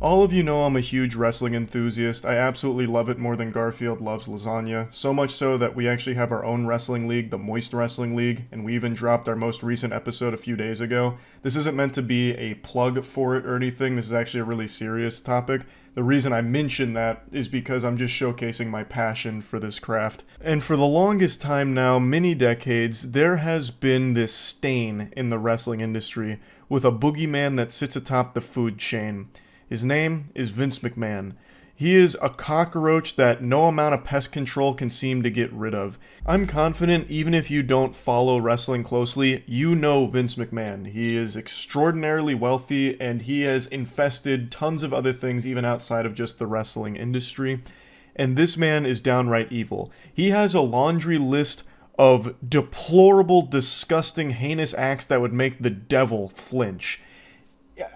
All of you know I'm a huge wrestling enthusiast. I absolutely love it more than Garfield loves lasagna. So much so that we actually have our own wrestling league, the Moist Wrestling League, and we even dropped our most recent episode a few days ago. This isn't meant to be a plug for it or anything. This is actually a really serious topic. The reason I mention that is because I'm just showcasing my passion for this craft. And for the longest time now, many decades, there has been this stain in the wrestling industry with a boogeyman that sits atop the food chain. His name is Vince McMahon. He is a cockroach that no amount of pest control can seem to get rid of. I'm confident even if you don't follow wrestling closely, you know Vince McMahon. He is extraordinarily wealthy and he has infested tons of other things even outside of just the wrestling industry. And this man is downright evil. He has a laundry list of deplorable, disgusting, heinous acts that would make the devil flinch.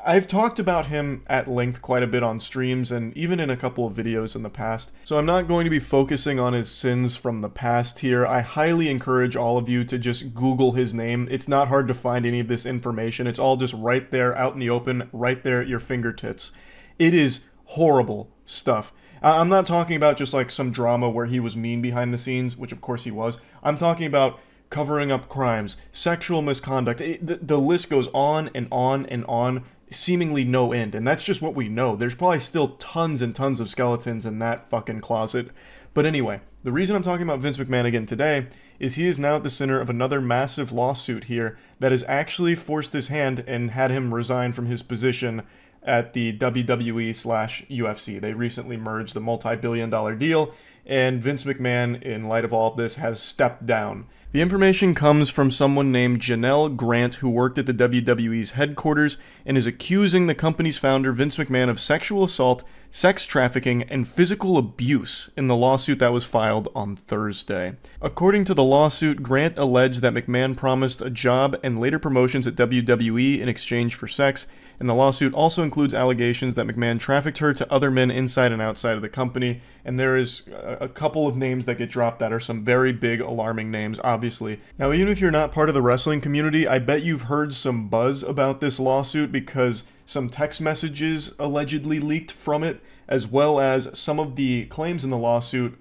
I've talked about him at length quite a bit on streams and even in a couple of videos in the past, so I'm not going to be focusing on his sins from the past here. I highly encourage all of you to just Google his name. It's not hard to find any of this information. It's all just right there, out in the open, right there at your fingertips. It is horrible stuff. I'm not talking about just like some drama where he was mean behind the scenes, which of course he was. I'm talking about covering up crimes, sexual misconduct. The list goes on and on and on, seemingly no end. And that's just what we know. There's probably still tons and tons of skeletons in that fucking closet. But anyway, the reason I'm talking about Vince McMahon again today is he is now at the center of another massive lawsuit here that has actually forced his hand and had him resign from his position at the WWE/UFC. They recently merged the multi-billion-dollar deal, and Vince McMahon, in light of all of this, has stepped down. The information comes from someone named Janelle Grant, who worked at the WWE's headquarters and is accusing the company's founder, Vince McMahon, of sexual assault, sex trafficking, and physical abuse in the lawsuit that was filed on Thursday. According to the lawsuit, Grant alleged that McMahon promised a job and later promotions at WWE in exchange for sex, and the lawsuit also includes allegations that McMahon trafficked her to other men inside and outside of the company, and there is a couple of names that get dropped that are some very big, alarming names, obviously. Now, even if you're not part of the wrestling community, I bet you've heard some buzz about this lawsuit because some text messages allegedly leaked from it, as well as some of the claims in the lawsuit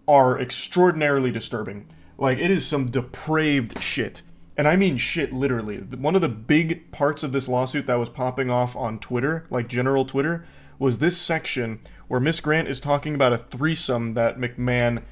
are extraordinarily disturbing. Like, it is some depraved shit. And I mean shit, literally. One of the big parts of this lawsuit that was popping off on Twitter, like general Twitter, was this section where Miss Grant is talking about a threesome that McMahon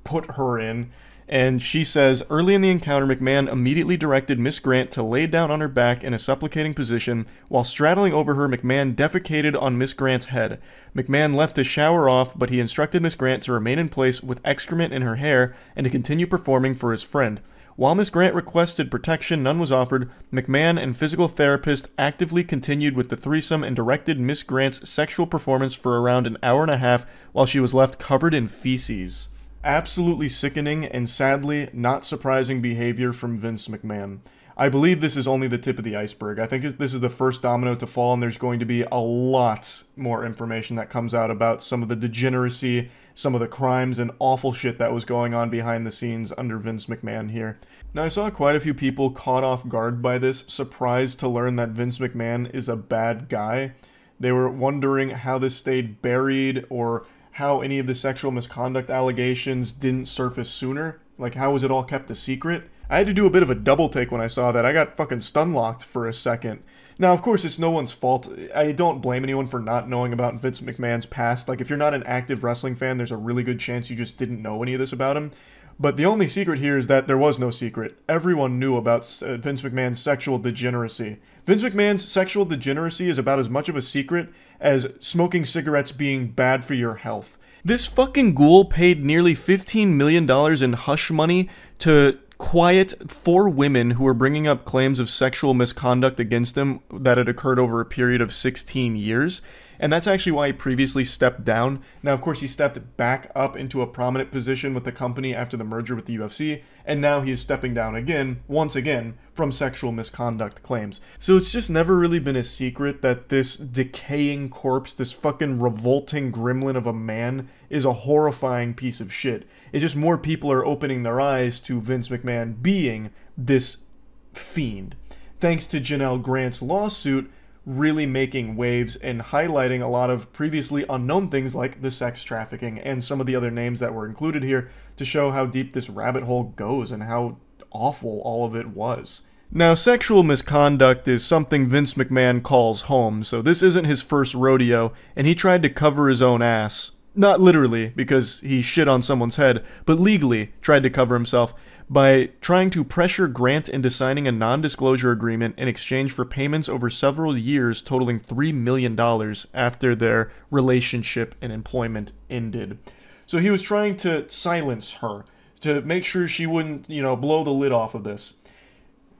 put her in. And she says, early in the encounter, McMahon immediately directed Miss Grant to lay down on her back in a supplicating position. While straddling over her, McMahon defecated on Miss Grant's head. McMahon left to shower off, but he instructed Miss Grant to remain in place with excrement in her hair and to continue performing for his friend. While Miss Grant requested protection, none was offered. McMahon and physical therapist actively continued with the threesome and directed Miss Grant's sexual performance for around an hour and a half while she was left covered in feces. Absolutely sickening and sadly not surprising behavior from Vince McMahon. I believe this is only the tip of the iceberg. I think this is the first domino to fall, and there's going to be a lot more information that comes out about some of the degeneracy, some of the crimes and awful shit that was going on behind the scenes under Vince McMahon here. Now, I saw quite a few people caught off guard by this, surprised to learn that Vince McMahon is a bad guy. They were wondering how this stayed buried or how any of the sexual misconduct allegations didn't surface sooner. Like, how was it all kept a secret? I had to do a bit of a double take when I saw that. I got fucking stun-locked for a second. Now, of course, it's no one's fault. I don't blame anyone for not knowing about Vince McMahon's past. Like, if you're not an active wrestling fan, there's a really good chance you just didn't know any of this about him. But the only secret here is that there was no secret. Everyone knew about Vince McMahon's sexual degeneracy. Vince McMahon's sexual degeneracy is about as much of a secret as smoking cigarettes being bad for your health. This fucking ghoul paid nearly $15 million in hush money to quiet 4 women who were bringing up claims of sexual misconduct against him that had occurred over a period of 16 years. And that's actually why he previously stepped down. Now, of course, he stepped back up into a prominent position with the company after the merger with the UFC, and now he is stepping down again, once again, from sexual misconduct claims. So it's just never really been a secret that this decaying corpse, this fucking revolting gremlin of a man, is a horrifying piece of shit. It's just more people are opening their eyes to Vince McMahon being this fiend. Thanks to Janelle Grant's lawsuit, really making waves and highlighting a lot of previously unknown things like the sex trafficking and some of the other names that were included here to show how deep this rabbit hole goes and how awful all of it was. Now, sexual misconduct is something Vince McMahon calls home, so this isn't his first rodeo, and he tried to cover his own ass. Not literally, because he shit on someone's head, but legally tried to cover himself by trying to pressure Grant into signing a non-disclosure agreement in exchange for payments over several years totaling $3 million after their relationship and employment ended. So he was trying to silence her, to make sure she wouldn't, blow the lid off of this.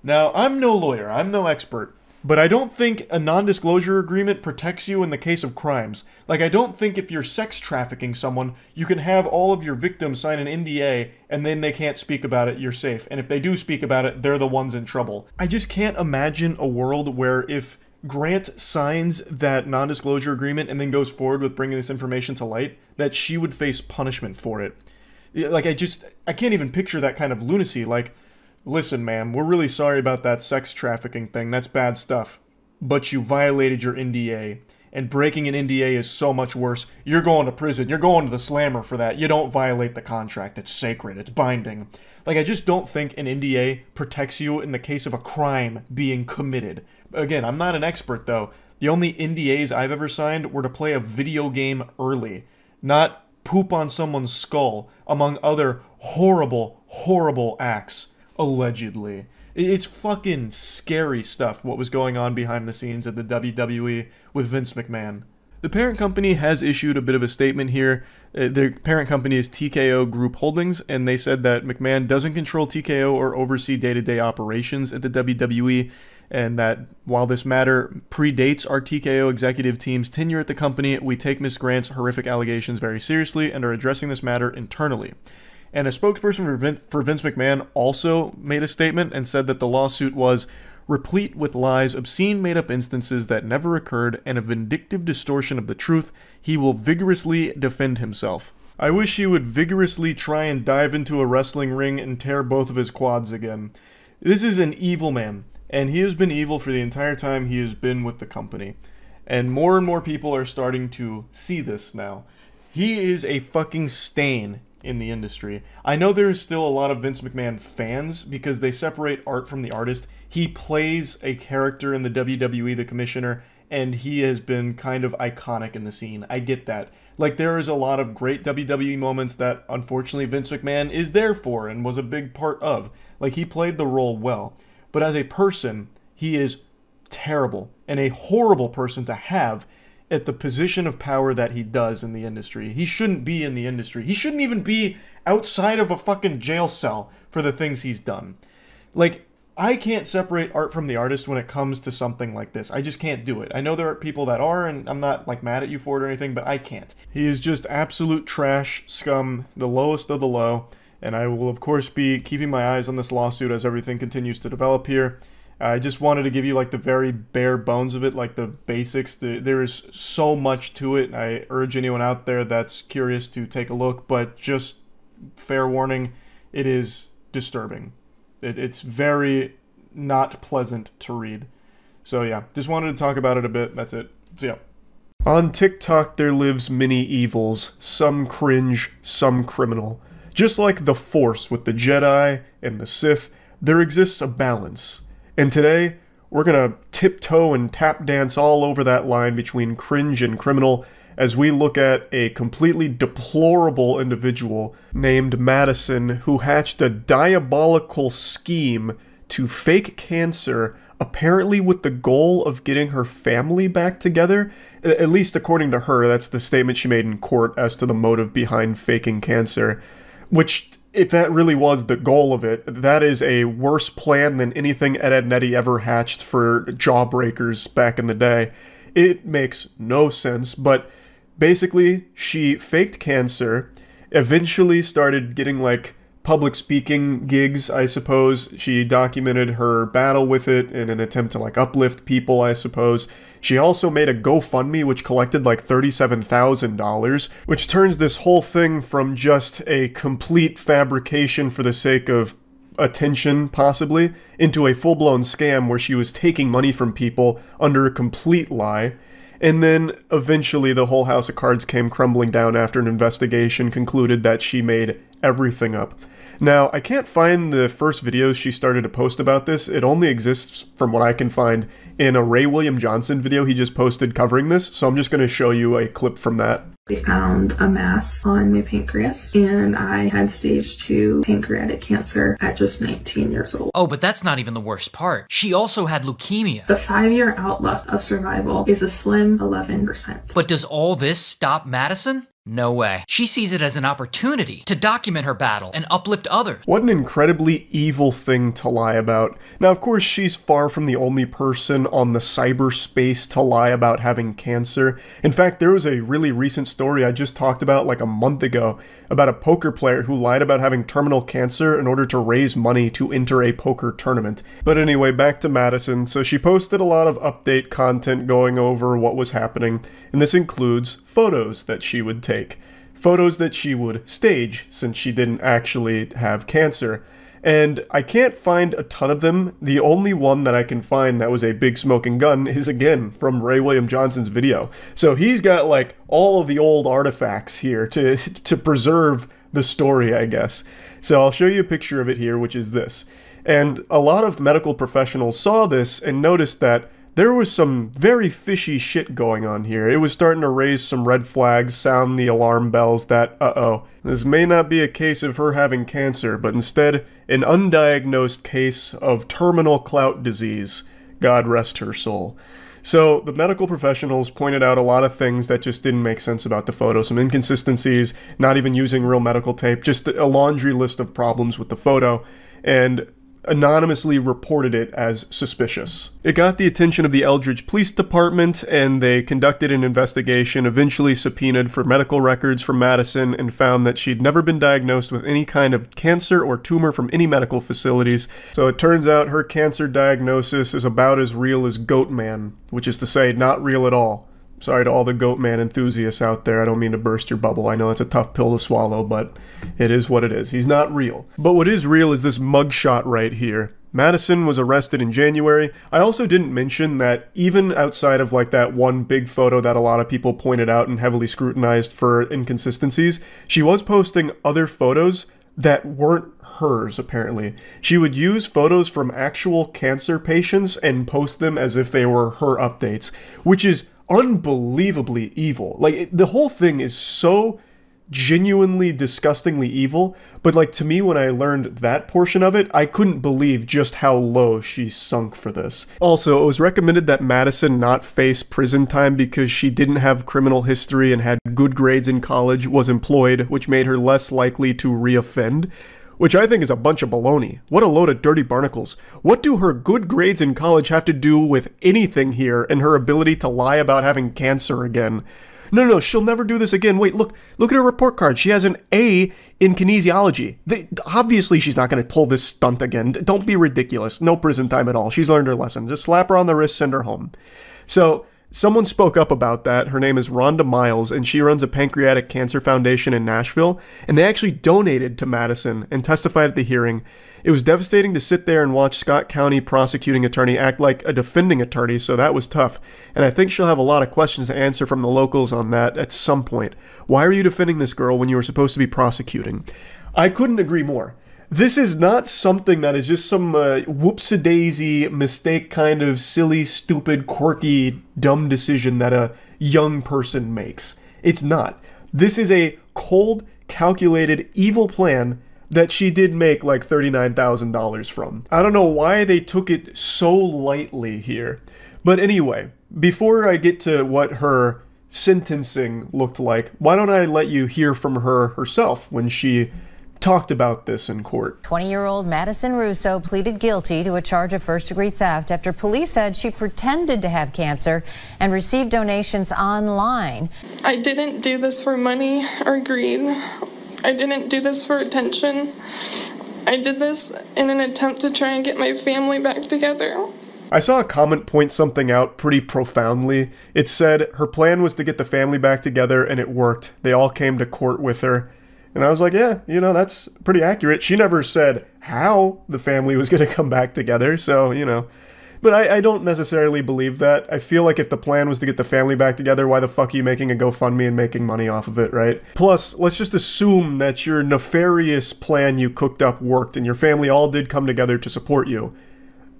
Now, I'm no lawyer, I'm no expert, but I don't think a non-disclosure agreement protects you in the case of crimes. Like, I don't think if you're sex trafficking someone, you can have all of your victims sign an NDA and then they can't speak about it, you're safe. And if they do speak about it, they're the ones in trouble. I just can't imagine a world where if Grant signs that non-disclosure agreement and then goes forward with bringing this information to light, that she would face punishment for it. Like, I can't even picture that kind of lunacy. Like, listen, ma'am, we're really sorry about that sex trafficking thing. That's bad stuff. But you violated your NDA. And breaking an NDA is so much worse. You're going to prison. You're going to the slammer for that. You don't violate the contract. It's sacred. It's binding. Like, I just don't think an NDA protects you in the case of a crime being committed. Again, I'm not an expert, though. The only NDAs I've ever signed were to play a video game early. Not poop on someone's skull, among other horrible, horrible acts. Allegedly. It's fucking scary stuff what was going on behind the scenes at the WWE with Vince McMahon. The parent company has issued a bit of a statement here. The parent company is TKO Group Holdings, and they said that McMahon doesn't control TKO or oversee day-to-day operations at the WWE, and that while this matter predates our TKO executive team's tenure at the company, we take Ms. Grant's horrific allegations very seriously and are addressing this matter internally. And a spokesperson for Vince McMahon also made a statement and said that the lawsuit was replete with lies, obscene made-up instances that never occurred, and a vindictive distortion of the truth. He will vigorously defend himself. I wish he would vigorously try and dive into a wrestling ring and tear both of his quads again. This is an evil man, and he has been evil for the entire time he has been with the company. And more people are starting to see this now. He is a fucking stain in the industry. I know there is still a lot of Vince McMahon fans because they separate art from the artist. He plays a character in the WWE, the commissioner, and he has been kind of iconic in the scene. I get that. Like, there is a lot of great WWE moments that, unfortunately, Vince McMahon is there for and was a big part of. Like, he played the role well. But as a person, he is terrible and a horrible person to have at the position of power that he does in the industry. He shouldn't be in the industry. He shouldn't even be outside of a fucking jail cell for the things he's done. Like, I can't separate art from the artist when it comes to something like this. I just can't do it. I know there are people that are, and I'm not, like, mad at you for it or anything, but I can't. He is just absolute trash, scum, the lowest of the low, and I will, of course, be keeping my eyes on this lawsuit as everything continues to develop here. I just wanted to give you, like, the very bare bones of it, like the basics. There is so much to it. I urge anyone out there that's curious to take a look, but just fair warning, it is disturbing. It's very not pleasant to read. So yeah, just wanted to talk about it a bit. That's it. So yeah. On TikTok, there lives many evils, some cringe, some criminal. Just like the Force with the Jedi and the Sith, there exists a balance. And today, we're gonna tiptoe and tap dance all over that line between cringe and criminal as we look at a completely deplorable individual named Madison who hatched a diabolical scheme to fake cancer, apparently with the goal of getting her family back together. At least according to her, that's the statement she made in court as to the motive behind faking cancer. Which, if that really was the goal of it, that is a worse plan than anything Ed Nettie ever hatched for jawbreakers back in the day. It makes no sense, but basically, she faked cancer, eventually started getting, like, public speaking gigs, I suppose. She documented her battle with it in an attempt to, like, uplift people, I suppose. She also made a GoFundMe, which collected, like, $37,000, which turns this whole thing from just a complete fabrication for the sake of attention, possibly, into a full-blown scam where she was taking money from people under a complete lie. And then eventually the whole house of cards came crumbling down after an investigation concluded that she made everything up. Now, I can't find the first videos she started to post about this. It only exists, from what I can find, in a Ray William Johnson video he just posted covering this, so I'm just going to show you a clip from that. We found a mass on my pancreas, and I had stage 2 pancreatic cancer at just 19 years old. Oh, but that's not even the worst part. She also had leukemia. The 5-year outlook of survival is a slim 11%. But does all this stop Madison? No way. She sees it as an opportunity to document her battle and uplift others. What an incredibly evil thing to lie about. Now, of course, she's far from the only person on the cyberspace to lie about having cancer. In fact, there was a really recent story I just talked about like a month ago about a poker player who lied about having terminal cancer in order to raise money to enter a poker tournament. But anyway, back to Madison. So she posted a lot of update content going over what was happening, and this includes photos that she would take. Photos that she would stage, since she didn't actually have cancer. And I can't find a ton of them. The only one that I can find that was a big smoking gun is, again, from Ray William Johnson's video. So he's got, like, all of the old artifacts here to preserve the story, I guess. So I'll show you a picture of it here, which is this. And a lot of medical professionals saw this and noticed that there was some very fishy shit going on here. It was starting to raise some red flags, sound the alarm bells that, uh-oh, this may not be a case of her having cancer, but instead an undiagnosed case of terminal clout disease. God rest her soul. So the medical professionals pointed out a lot of things that just didn't make sense about the photo. Some inconsistencies, not even using real medical tape, just a laundry list of problems with the photo, and anonymously reported it as suspicious. It got the attention of the Eldridge Police Department, and they conducted an investigation, eventually subpoenaed for medical records from Madison, and found that she'd never been diagnosed with any kind of cancer or tumor from any medical facilities. So it turns out her cancer diagnosis is about as real as Goatman, which is to say, not real at all. Sorry to all the Goatman enthusiasts out there, I don't mean to burst your bubble. I know it's a tough pill to swallow, but it is what it is. He's not real. But what is real is this mugshot right here. Madison was arrested in January. I also didn't mention that even outside of like that one big photo that a lot of people pointed out and heavily scrutinized for inconsistencies, she was posting other photos that weren't hers, apparently. She would use photos from actual cancer patients and post them as if they were her updates, which is unbelievably evil. Like, the whole thing is so genuinely disgustingly evil, but like, to me, when I learned that portion of it, I couldn't believe just how low she sunk for this. Also, it was recommended that Madison not face prison time because she didn't have criminal history and had good grades in college, was employed, which made her less likely to reoffend. Which I think is a bunch of baloney. What a load of dirty barnacles. What do her good grades in college have to do with anything here and her ability to lie about having cancer again? No, she'll never do this again. Wait, look at her report card. She has an A in kinesiology. Obviously, she's not going to pull this stunt again. Don't be ridiculous. No prison time at all. She's learned her lesson. Just slap her on the wrist, send her home. So, someone spoke up about that. Her name is Rhonda Miles, and she runs a pancreatic cancer foundation in Nashville, and they actually donated to Madison and testified at the hearing. It was devastating to sit there and watch Scott County prosecuting attorney act like a defending attorney, so that was tough. And I think she'll have a lot of questions to answer from the locals on that at some point. Why are you defending this girl when you were supposed to be prosecuting? I couldn't agree more. This is not something that is just some whoops-a-daisy mistake kind of silly, stupid, quirky, dumb decision that a young person makes. It's not. This is a cold, calculated, evil plan that she did make like $39,000 from. I don't know why they took it so lightly here. But anyway, before I get to what her sentencing looked like, why don't I let you hear from her herself when she talked about this in court. 20-year-old Madison Russo pleaded guilty to a charge of first-degree theft after police said she pretended to have cancer and received donations online. I didn't do this for money or greed. I didn't do this for attention. I did this in an attempt to try and get my family back together. I saw a comment point something out pretty profoundly. It said her plan was to get the family back together, and it worked. They all came to court with her. And I was like, yeah, you know, that's pretty accurate. She never said how the family was going to come back together, so, you know. But I don't necessarily believe that. I feel like if the plan was to get the family back together, why the fuck are you making a GoFundMe and making money off of it, right? Plus, let's just assume that your nefarious plan you cooked up worked and your family all did come together to support you.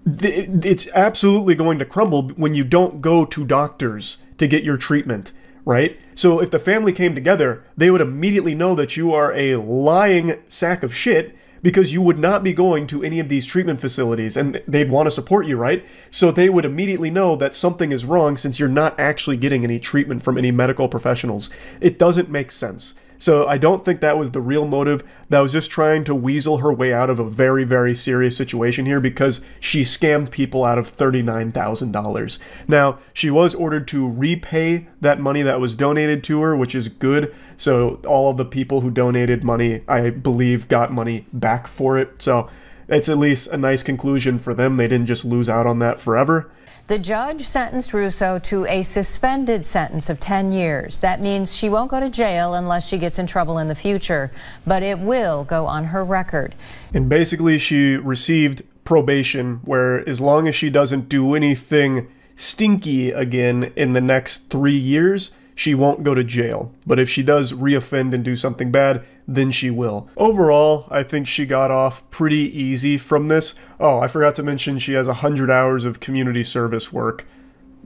It's absolutely going to crumble when you don't go to doctors to get your treatment, right? So if the family came together, they would immediately know that you are a lying sack of shit, because you would not be going to any of these treatment facilities, and they'd want to support you, right? So they would immediately know that something is wrong since you're not actually getting any treatment from any medical professionals. It doesn't make sense. So I don't think that was the real motive. That was just trying to weasel her way out of a very, very serious situation here because she scammed people out of $39,000. Now, she was ordered to repay that money that was donated to her, which is good. So all of the people who donated money, I believe, got money back for it. So it's at least a nice conclusion for them. They didn't just lose out on that forever. The judge sentenced Russo to a suspended sentence of 10 years. That means she won't go to jail unless she gets in trouble in the future, but it will go on her record. And basically she received probation, where as long as she doesn't do anything stinky again in the next 3 years, she won't go to jail. But if she does reoffend and do something bad, then she will. Overall, I think she got off pretty easy from this. Oh, I forgot to mention she has 100 hours of community service work,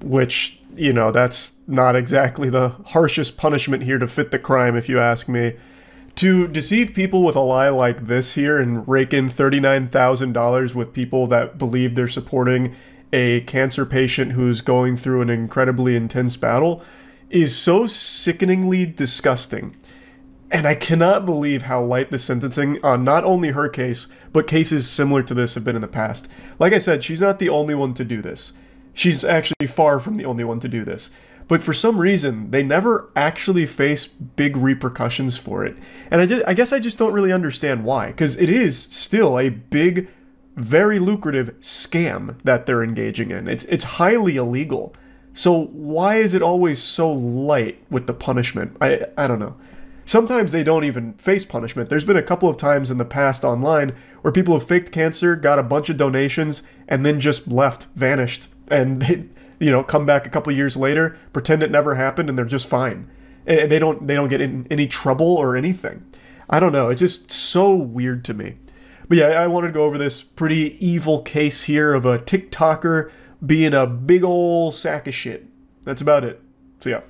which, you know, that's not exactly the harshest punishment here to fit the crime, if you ask me. To deceive people with a lie like this here and rake in $39,000 with people that believe they're supporting a cancer patient who's going through an incredibly intense battle is so sickeningly disgusting. And I cannot believe how light the sentencing on not only her case, but cases similar to this have been in the past. Like I said, she's not the only one to do this. She's actually far from the only one to do this. But for some reason, they never actually face big repercussions for it. And I guess I just don't really understand why, because it is still a big, very lucrative scam that they're engaging in. It's highly illegal. So why is it always so light with the punishment? I don't know. Sometimes they don't even face punishment. There's been a couple of times in the past online where people have faked cancer, got a bunch of donations, and then just left, vanished. And they, you know, come back a couple of years later, pretend it never happened, and they're just fine. And they don't get in any trouble or anything. I don't know. It's just so weird to me. But yeah, I wanted to go over this pretty evil case here of a TikToker being a big ol' sack of shit. That's about it. So yeah.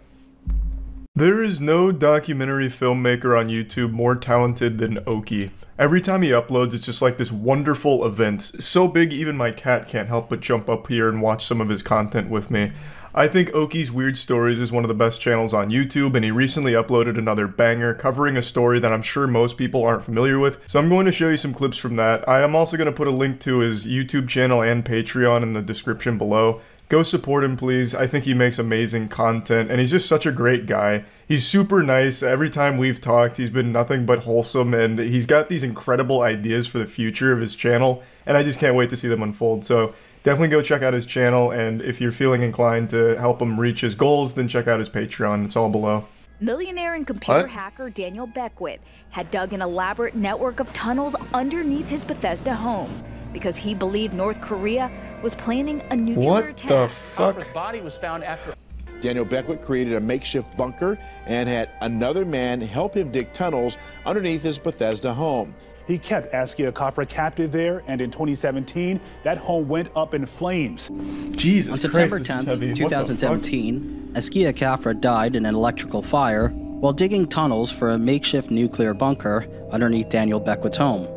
There is no documentary filmmaker on YouTube more talented than Oki. Every time he uploads, it's just like this wonderful event. So big, even my cat can't help but jump up here and watch some of his content with me. I think Oki's Weird Stories is one of the best channels on YouTube, and he recently uploaded another banger covering a story that I'm sure most people aren't familiar with, so I'm going to show you some clips from that. I am also going to put a link to his YouTube channel and Patreon in the description below. Go support him, please. I think he makes amazing content, and he's just such a great guy. He's super nice. Every time we've talked, he's been nothing but wholesome, and he's got these incredible ideas for the future of his channel, and I just can't wait to see them unfold. So definitely go check out his channel, and if you're feeling inclined to help him reach his goals, then check out his Patreon. It's all below. Millionaire and computer hacker Daniel Beckwith had dug an elaborate network of tunnels underneath his Bethesda home because he believed North Korea was planning a nuclear attack. What the fuck? His body was found after. Daniel Beckwith created a makeshift bunker and had another man help him dig tunnels underneath his Bethesda home. He kept Askia Kafra captive there, and in 2017, that home went up in flames. Jesus On September Christ, 10th, 2017, Askia Kafra died in an electrical fire while digging tunnels for a makeshift nuclear bunker underneath Daniel Beckwith's home.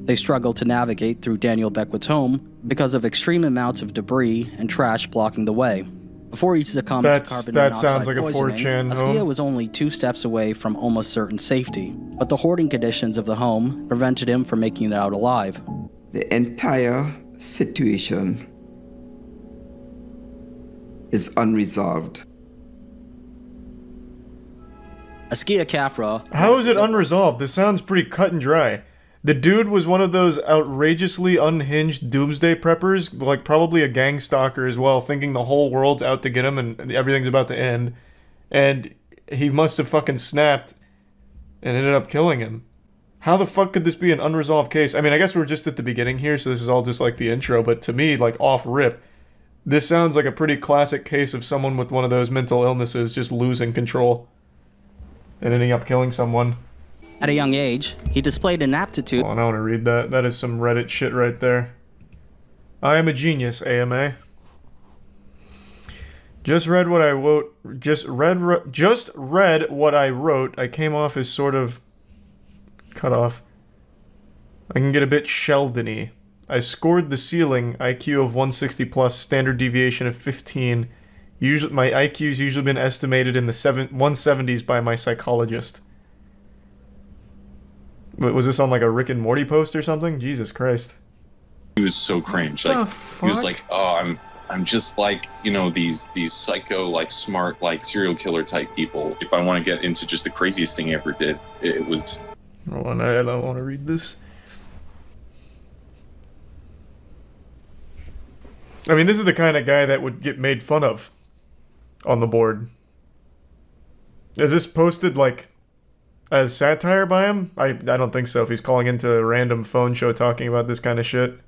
They struggled to navigate through Daniel Beckwith's home because of extreme amounts of debris and trash blocking the way. Before he succumbed to carbon monoxide sounds like poisoning, a 4chan Askia home. was only 2 steps away from almost certain safety, but the hoarding conditions of the home prevented him from making it out alive. The entire situation is unresolved. Askia Kafra. How is it unresolved? This sounds pretty cut and dry. The dude was one of those outrageously unhinged doomsday preppers, like probably a gang stalker as well, thinking the whole world's out to get him and everything's about to end. And he must have fucking snapped and ended up killing him. How the fuck could this be an unresolved case? I mean, I guess we're just at the beginning here, so this is all just like the intro, but to me, like off rip, this sounds like a pretty classic case of someone with one of those mental illnesses just losing control and ending up killing someone. At a young age, he displayed an aptitude. Oh, and I want to read that. That is some Reddit shit right there. I am a genius, AMA. Just read what I wrote. Just read what I wrote. I came off as sort of cut off. I can get a bit Sheldon-y. I scored the ceiling, IQ of 160 plus, standard deviation of 15. Usually, my IQ's usually been estimated in the 170s by my psychologist. Was this on like a Rick and Morty post or something? Jesus Christ. He was so cringe. Like he was like, "Oh, I'm just like, you know, these psycho, like smart, like serial killer type people. If I want to get into just the craziest thing I ever did, it was." Hold on, I don't want to read this. I mean, this is the kind of guy that would get made fun of on the board. Is this posted like as satire by him? I don't think so. If he's calling into a random phone show talking about this kind of shit.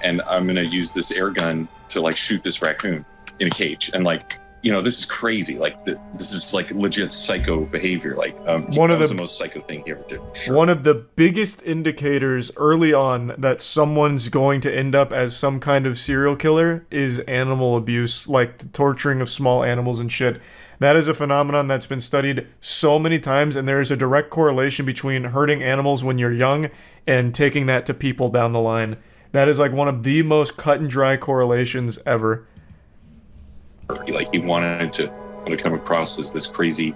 And I'm gonna use this air gun to like shoot this raccoon in a cage, and like, you know, this is crazy. Like this is like legit psycho behavior. Like one of the most psycho thing he ever did. Sure. One of the biggest indicators early on that someone's going to end up as some kind of serial killer is animal abuse, like the torturing of small animals and shit. That is a phenomenon that's been studied so many times, and there is a direct correlation between hurting animals when you're young and taking that to people down the line. That is like one of the most cut and dry correlations ever. Like he wanted to come across as this crazy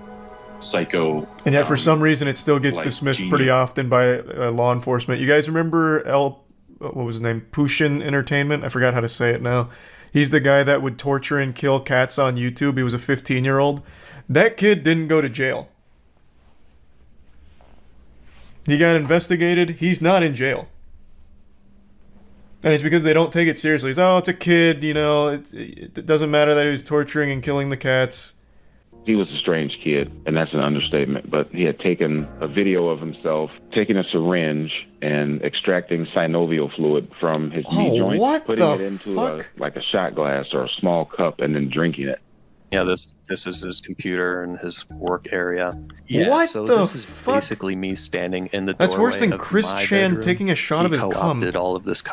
psycho, and yet for some reason it still gets like dismissed genius. Pretty often by law enforcement. You guys remember what was his name? Pushin Entertainment? I forgot how to say it now. He's the guy that would torture and kill cats on YouTube. He was a 15-year-old. That kid didn't go to jail. He got investigated. He's not in jail. And it's because they don't take it seriously. It's, oh, it's a kid, you know, it doesn't matter that he was torturing and killing the cats. He was a strange kid, and that's an understatement, but he had taken a video of himself taking a syringe and extracting synovial fluid from his knee joint, putting it into a shot glass or a small cup, and then drinking it. Yeah, this is his computer and his work area. Yeah, what so the this is fuck? Basically me standing in the That's doorway worse than of Chris my Chan bedroom. taking a shot of his cum. Co-opted all of this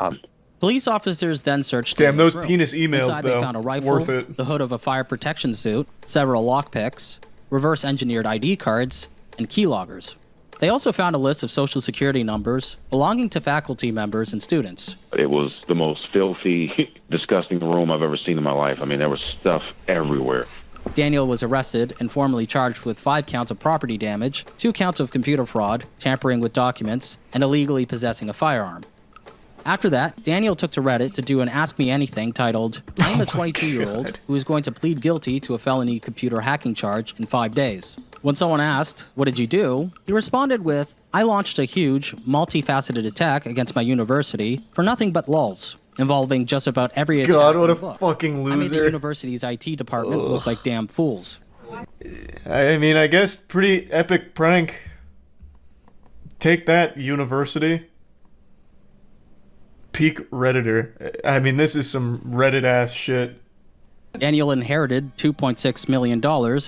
Police officers then searched. Damn, those room. penis emails, Inside, though. they found a rifle, Worth it. the hood of a fire protection suit, several lockpicks, reverse-engineered ID cards, and keyloggers. They also found a list of social security numbers belonging to faculty members and students. It was the most filthy, disgusting room I've ever seen in my life. I mean, there was stuff everywhere. Daniel was arrested and formally charged with 5 counts of property damage, 2 counts of computer fraud, tampering with documents, and illegally possessing a firearm. After that, Daniel took to Reddit to do an Ask Me Anything titled, I am a 22-year-old who is going to plead guilty to a felony computer hacking charge in 5 days. When someone asked, what did you do? He responded with, I launched a huge, multifaceted attack against my university for nothing but lulz, involving just about every attack. God, what a book. fucking loser. I made the university's IT department look like damn fools. I mean, I guess pretty epic prank. Take that, university. Peak Redditor. I mean, this is some Reddit-ass shit. Daniel inherited $2.6 million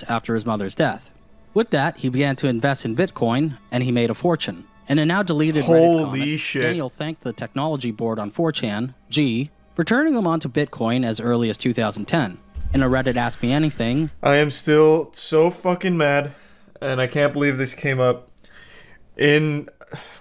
after his mother's death. With that, he began to invest in Bitcoin, and he made a fortune. In a now deleted Reddit comment, shit. Daniel thanked the technology board on 4chan, G, for turning him onto Bitcoin as early as 2010. In a Reddit Ask Me Anything, I am still so fucking mad, and I can't believe this came up in,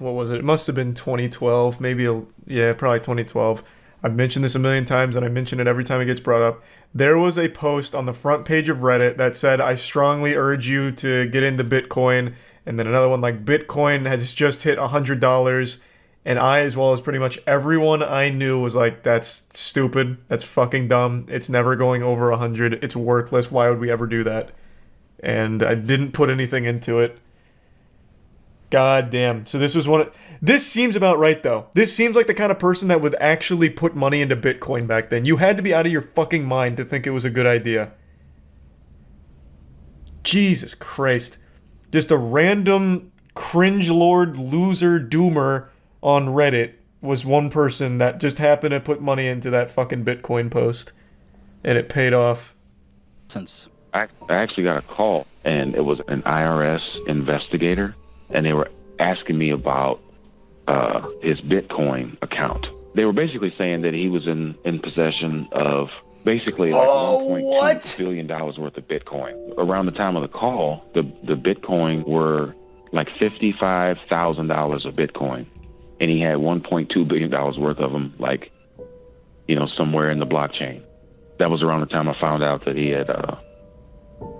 what was it? It must have been 2012, maybe, yeah, probably 2012. I've mentioned this a million times, and I mention it every time it gets brought up. There was a post on the front page of Reddit that said, I strongly urge you to get into Bitcoin, and then another one like, Bitcoin has just hit $100, and I, as well as pretty much everyone I knew, was like, that's stupid, that's fucking dumb, it's never going over 100, it's worthless, why would we ever do that? And I didn't put anything into it. God damn. So this was this seems about right, though. This seems like the kind of person that would actually put money into Bitcoin back then. You had to be out of your fucking mind to think it was a good idea. Jesus Christ. Just a random cringe lord loser doomer on Reddit was one person that just happened to put money into that fucking Bitcoin post. And it paid off. I actually got a call, and it was an IRS investigator, and they were asking me about his Bitcoin account. They were basically saying that he was in possession of basically like $1.2 billion worth of Bitcoin. Around the time of the call, the Bitcoin were like $55,000 of Bitcoin, and he had $1.2 billion worth of them, like, you know, somewhere in the blockchain. That was around the time I found out that he had,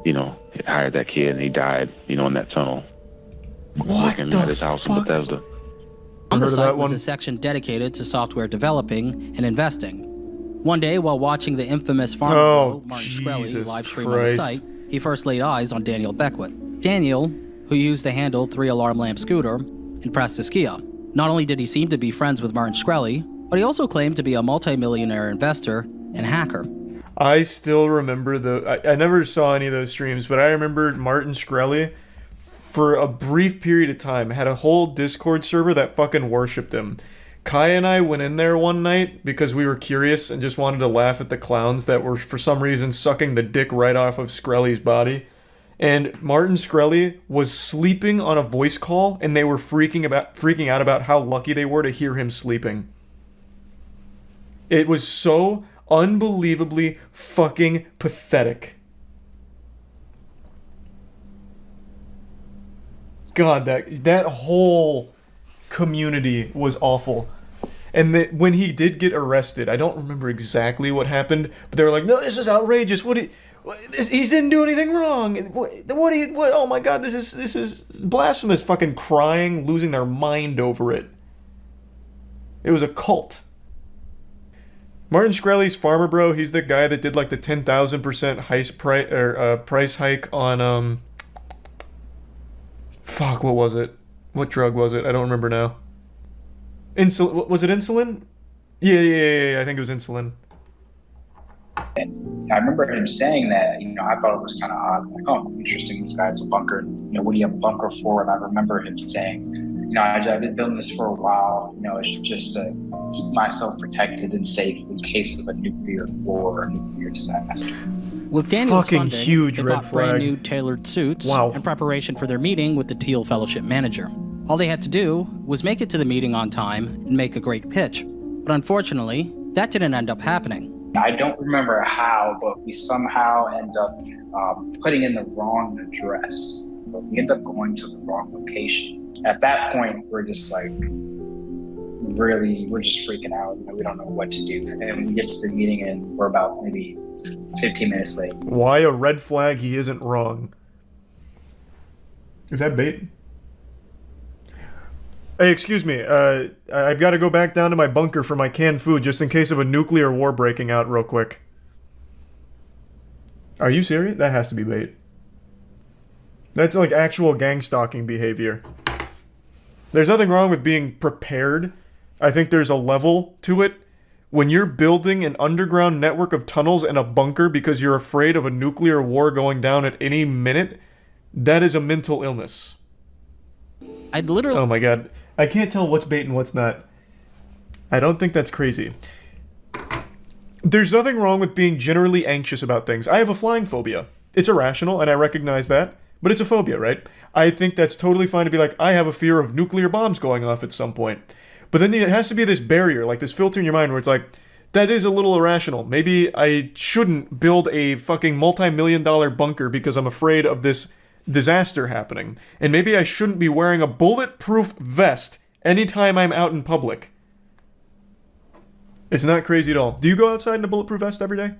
you know, he hired that kid and he died, you know, in that tunnel. Working at his house in Bethesda. On the site was a section dedicated to software developing and investing. One day, while watching the infamous farmer bro, Martin Shkreli live stream on the site, he first laid eyes on Daniel Beckwith. Daniel, who used the handle 3-Alarm Lamp Scooter, impressed Askia. Not only did he seem to be friends with Martin Shkreli, but he also claimed to be a multimillionaire investor and hacker. I still remember I never saw any of those streams, but I remember Martin Shkreli, for a brief period of time, had a whole Discord server that fucking worshipped him. Kai and I went in there one night because we were curious and just wanted to laugh at the clowns that were, for some reason, sucking the dick right off of Shkreli's body. And Martin Shkreli was sleeping on a voice call, and they were freaking out about how lucky they were to hear him sleeping. It was so unbelievably fucking pathetic. God, that whole community was awful. And when he did get arrested, I don't remember exactly what happened, but they were like, "No, this is outrageous. He didn't do anything wrong. What? Oh my God, this is blasphemous!" Fucking crying, losing their mind over it. It was a cult. Martin Shkreli's farmer bro, he's the guy that did like the 10,000% price hike on fuck, what was it? What drug was it? I don't remember now. Insulin? Was it insulin? Yeah, I think it was insulin. And I remember him saying that, you know, I thought it was kind of odd. Like, oh, interesting, this guy's a bunker. You know, what do you have a bunker for? And I remember him saying, you know, I've been building this for a while. You know, it's just to keep myself protected and safe in case of a nuclear war or a nuclear disaster. With Daniel's fucking funding, huge they red bought flag. brand new tailored suits in preparation for their meeting with the Teal Fellowship manager. All they had to do was make it to the meeting on time and make a great pitch. But unfortunately, that didn't end up happening. I don't remember how, but we somehow end up putting in the wrong address. But we end up going to the wrong location. At that point, we're just like, we're just freaking out. You know, we don't know what to do. And we get to the meeting and we're about maybe 15 minutes late. Why a red flag? He isn't wrong. Is that bait? Hey, excuse me. I've got to go back down to my bunker for my canned food just in case of a nuclear war breaking out real quick. Are you serious? That has to be bait. That's like actual gang stalking behavior. There's nothing wrong with being prepared. I think there's a level to it. When you're building an underground network of tunnels and a bunker because you're afraid of a nuclear war going down at any minute, that is a mental illness. I'd literally... Oh my God. I can't tell what's bait and what's not. I don't think that's crazy. There's nothing wrong with being generally anxious about things. I have a flying phobia. It's irrational, and I recognize that, but it's a phobia, right? I think that's totally fine to be like, I have a fear of nuclear bombs going off at some point. But then it has to be this barrier, like this filter in your mind where it's like, that is a little irrational. Maybe I shouldn't build a fucking multi-million-dollar bunker because I'm afraid of this disaster happening. And maybe I shouldn't be wearing a bulletproof vest anytime I'm out in public. It's not crazy at all. Do you go outside in a bulletproof vest every day?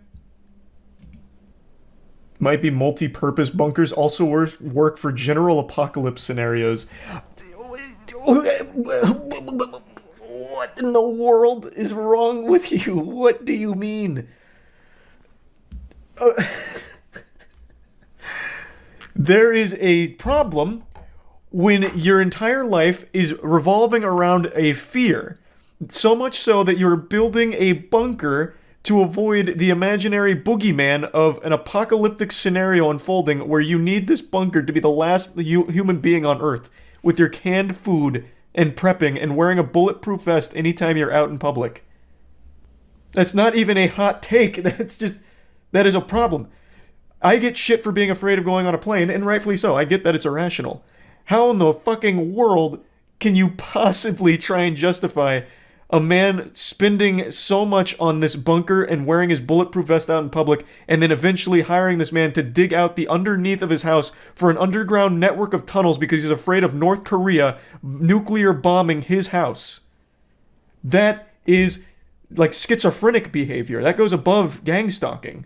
Might be multi-purpose bunkers also work for general apocalypse scenarios. What in the world is wrong with you? What do you mean? There is a problem when your entire life is revolving around a fear. So much so that you're building a bunker to avoid the imaginary boogeyman of an apocalyptic scenario unfolding where you need this bunker to be the last human being on Earth with your canned food and prepping and wearing a bulletproof vest anytime you're out in public. That's not even a hot take. That is a problem. I get shit for being afraid of going on a plane, and rightfully so. I get that it's irrational. How in the fucking world can you possibly try and justify a man spending so much on this bunker and wearing his bulletproof vest out in public, and then eventually hiring this man to dig out the underneath of his house for an underground network of tunnels because he's afraid of North Korea nuclear bombing his house? That is like schizophrenic behavior. That goes above gang stalking.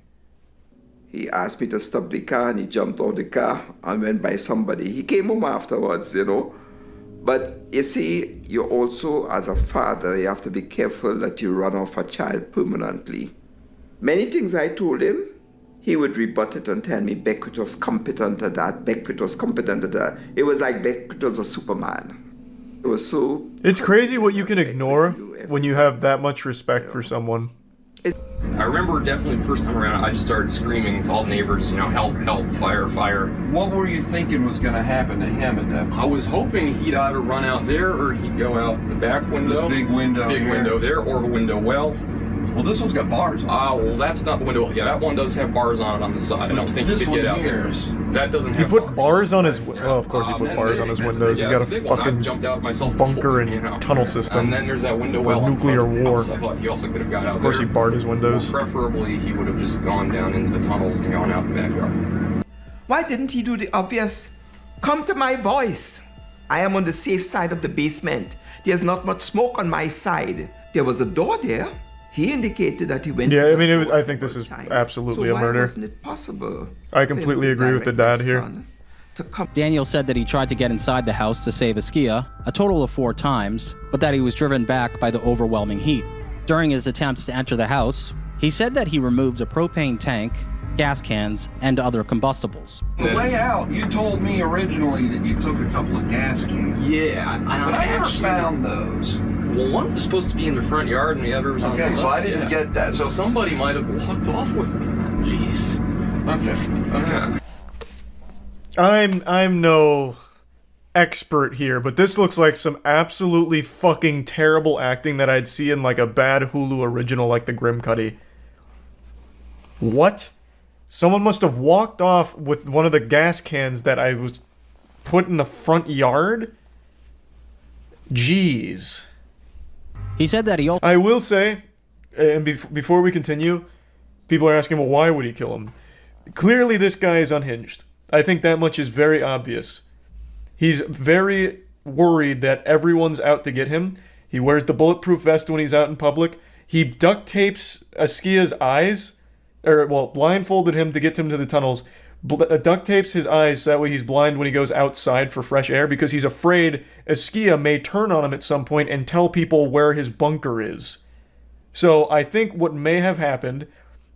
He asked me to stop the car, and he jumped out the car and went by somebody. He came home afterwards, you know. But you see, you also, as a father, you have to be careful that you run off a child permanently. Many things I told him, he would rebut it and tell me Beckwith was competent at that, Beckwith was competent at that. It was like Beckwith was a Superman. It was so... It's crazy what you can ignore when you have that much respect for someone. I remember definitely the first time around, I just started screaming to all the neighbors, you know, help, help, fire, fire. What were you thinking was going to happen to him at that point? I was hoping he'd either run out there or he'd go out the back window. This big window Big here. window there, or a window well. Well, this one's got bars on it. Well, that's not the window. Yeah, that one does have bars on it on the side. I don't think he could get out there. That doesn't have put bars on his... Well, of course he put bars on his windows. He's got a fucking bunker and tunnel system. And then there's that window for well. nuclear war. I thought he also could have got out there. Of course he barred his windows. Well, preferably, he would have just gone down into the tunnels and gone out the backyard. Why didn't he do the obvious? Come to my voice. I am on the safe side of the basement. There's not much smoke on my side. There was a door there. He indicated that he went. Yeah, I mean, it was. I think this is absolutely a murder. Wasn't it possible? I completely agree with the dad here. Daniel said that he tried to get inside the house to save Askia a total of 4 times, but that he was driven back by the overwhelming heat. During his attempts to enter the house, he said that he removed a propane tank, gas cans, and other combustibles. On the way out, you told me originally that you took a couple of gas cans. Yeah, but I never found those. Well, one was supposed to be in the front yard and the other was on the side. Okay, so I didn't get that. So somebody might have walked off with them. Jeez. Okay. I'm no expert here, but this looks like some absolutely fucking terrible acting that I'd see in like a bad Hulu original like The Grim Cuddy. What? Someone must have walked off with one of the gas cans that I was put in the front yard? Jeez. He said that he also... I will say, and before we continue, people are asking, well, why would he kill him? Clearly this guy is unhinged. I think that much is very obvious. He's very worried that everyone's out to get him. He wears the bulletproof vest when he's out in public. He duct tapes Askia's eyes, or, well, blindfolded him to get him to the tunnels. Duct tapes his eyes so that way he's blind when he goes outside for fresh air because he's afraid Askia may turn on him at some point and tell people where his bunker is. So I think what may have happened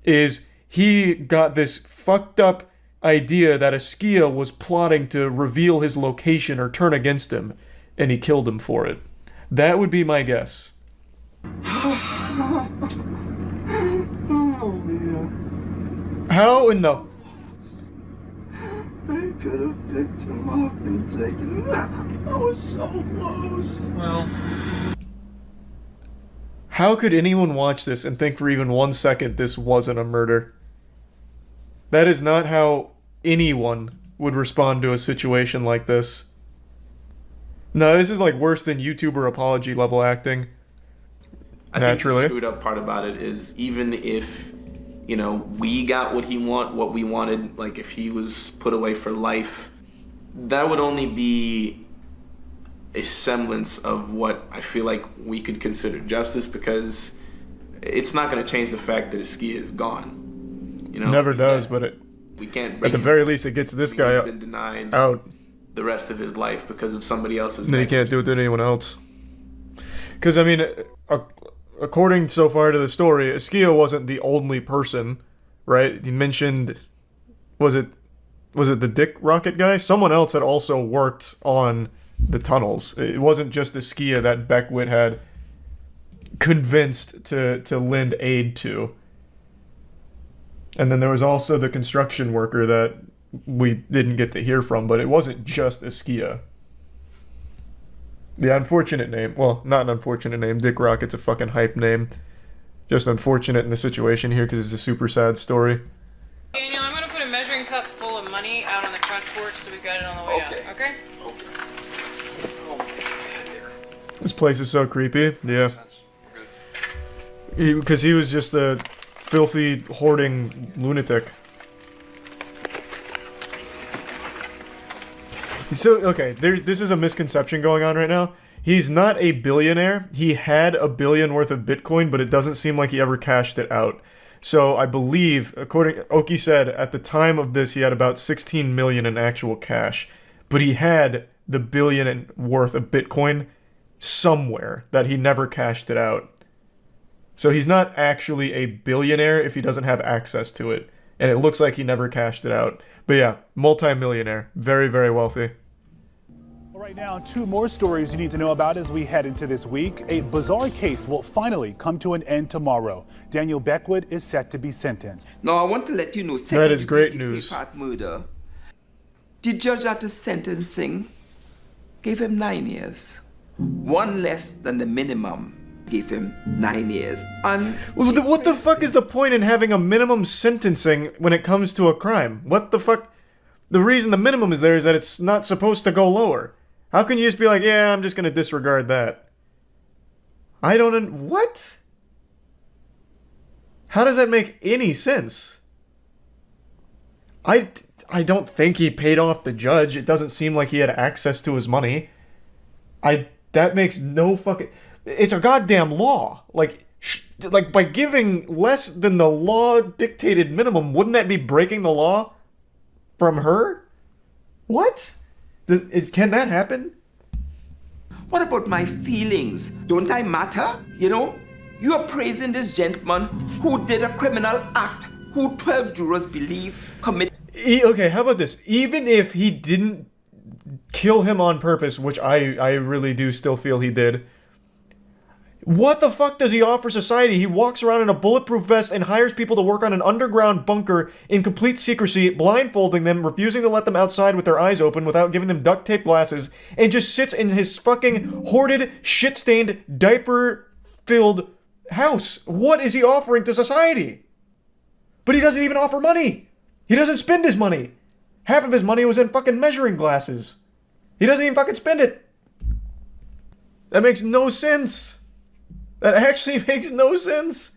is he got this fucked up idea that Askia was plotting to reveal his location or turn against him, and he killed him for it. That would be my guess. How in the... I could have picked him up and taken him. I was so close. Well... How could anyone watch this and think for even 1 second this wasn't a murder? That is not how anyone would respond to a situation like this. No, this is like worse than YouTuber apology level acting. Naturally. I think the screwed up part about it is even if, you know, we got what we wanted, like if he was put away for life, that would only be a semblance of what I feel like we could consider justice, because it's not going to change the fact that Askia is gone. You know, never does, but it. We can't. At the very least, it gets this guy been denied out the rest of his life because of somebody else's. Then he can't do it to anyone else. Because I mean, according so far to the story, Askia wasn't the only person, right? He mentioned, was it the Dick Rocket guy? Someone else had also worked on the tunnels. It wasn't just Askia that Beckwith had convinced to lend aid to. And then there was also the construction worker that we didn't get to hear from, but it wasn't just Askia. The unfortunate name, well, not an unfortunate name, Dick Rocket's a fucking hype name. Just unfortunate in the situation here because it's a super sad story. Daniel, I'm gonna put a measuring cup full of money out on the front porch so we got it on the way out, okay? This place is so creepy, yeah. Because he was just a filthy, hoarding lunatic. So, okay, this is a misconception going on right now. He's not a billionaire. He had $1 billion worth of Bitcoin, but it doesn't seem like he ever cashed it out. So I believe, according Oki said, at the time of this, he had about 16 million in actual cash. But he had the $1 billion worth of Bitcoin somewhere that he never cashed it out. So he's not actually a billionaire if he doesn't have access to it. And it looks like he never cashed it out. But yeah, multi-millionaire. Very, very wealthy. Right now, 2 more stories you need to know about as we head into this week. A bizarre case will finally come to an end tomorrow. Daniel Beckwith is set to be sentenced. Now, I want to let you know, that is great news. Murder. The judge at the sentencing gave him 9 years. 1 less than the minimum. Gave him 9 years. And what the fuck is the point in having a minimum sentencing when it comes to a crime? What the fuck? The reason the minimum is there is that it's not supposed to go lower. How can you just be like, yeah, I'm just gonna disregard that? I don't... What? How does that make any sense? I don't think he paid off the judge. It doesn't seem like he had access to his money. That makes no fucking... It's a goddamn law. Like, by giving less than the law-dictated minimum, wouldn't that be breaking the law from her? What? Can that happen? What about my feelings? Don't I matter? You know? You are praising this gentleman who did a criminal act, who 12 jurors believe committed... Okay, how about this? Even if he didn't kill him on purpose, which I really do still feel he did, what the fuck does he offer society? He walks around in a bulletproof vest and hires people to work on an underground bunker in complete secrecy, blindfolding them, refusing to let them outside with their eyes open without giving them duct tape glasses, and just sits in his fucking hoarded, shit-stained, diaper-filled house. What is he offering to society? But he doesn't even offer money. He doesn't spend his money. Half of his money was in fucking measuring glasses. He doesn't even fucking spend it. That makes no sense. That actually makes no sense.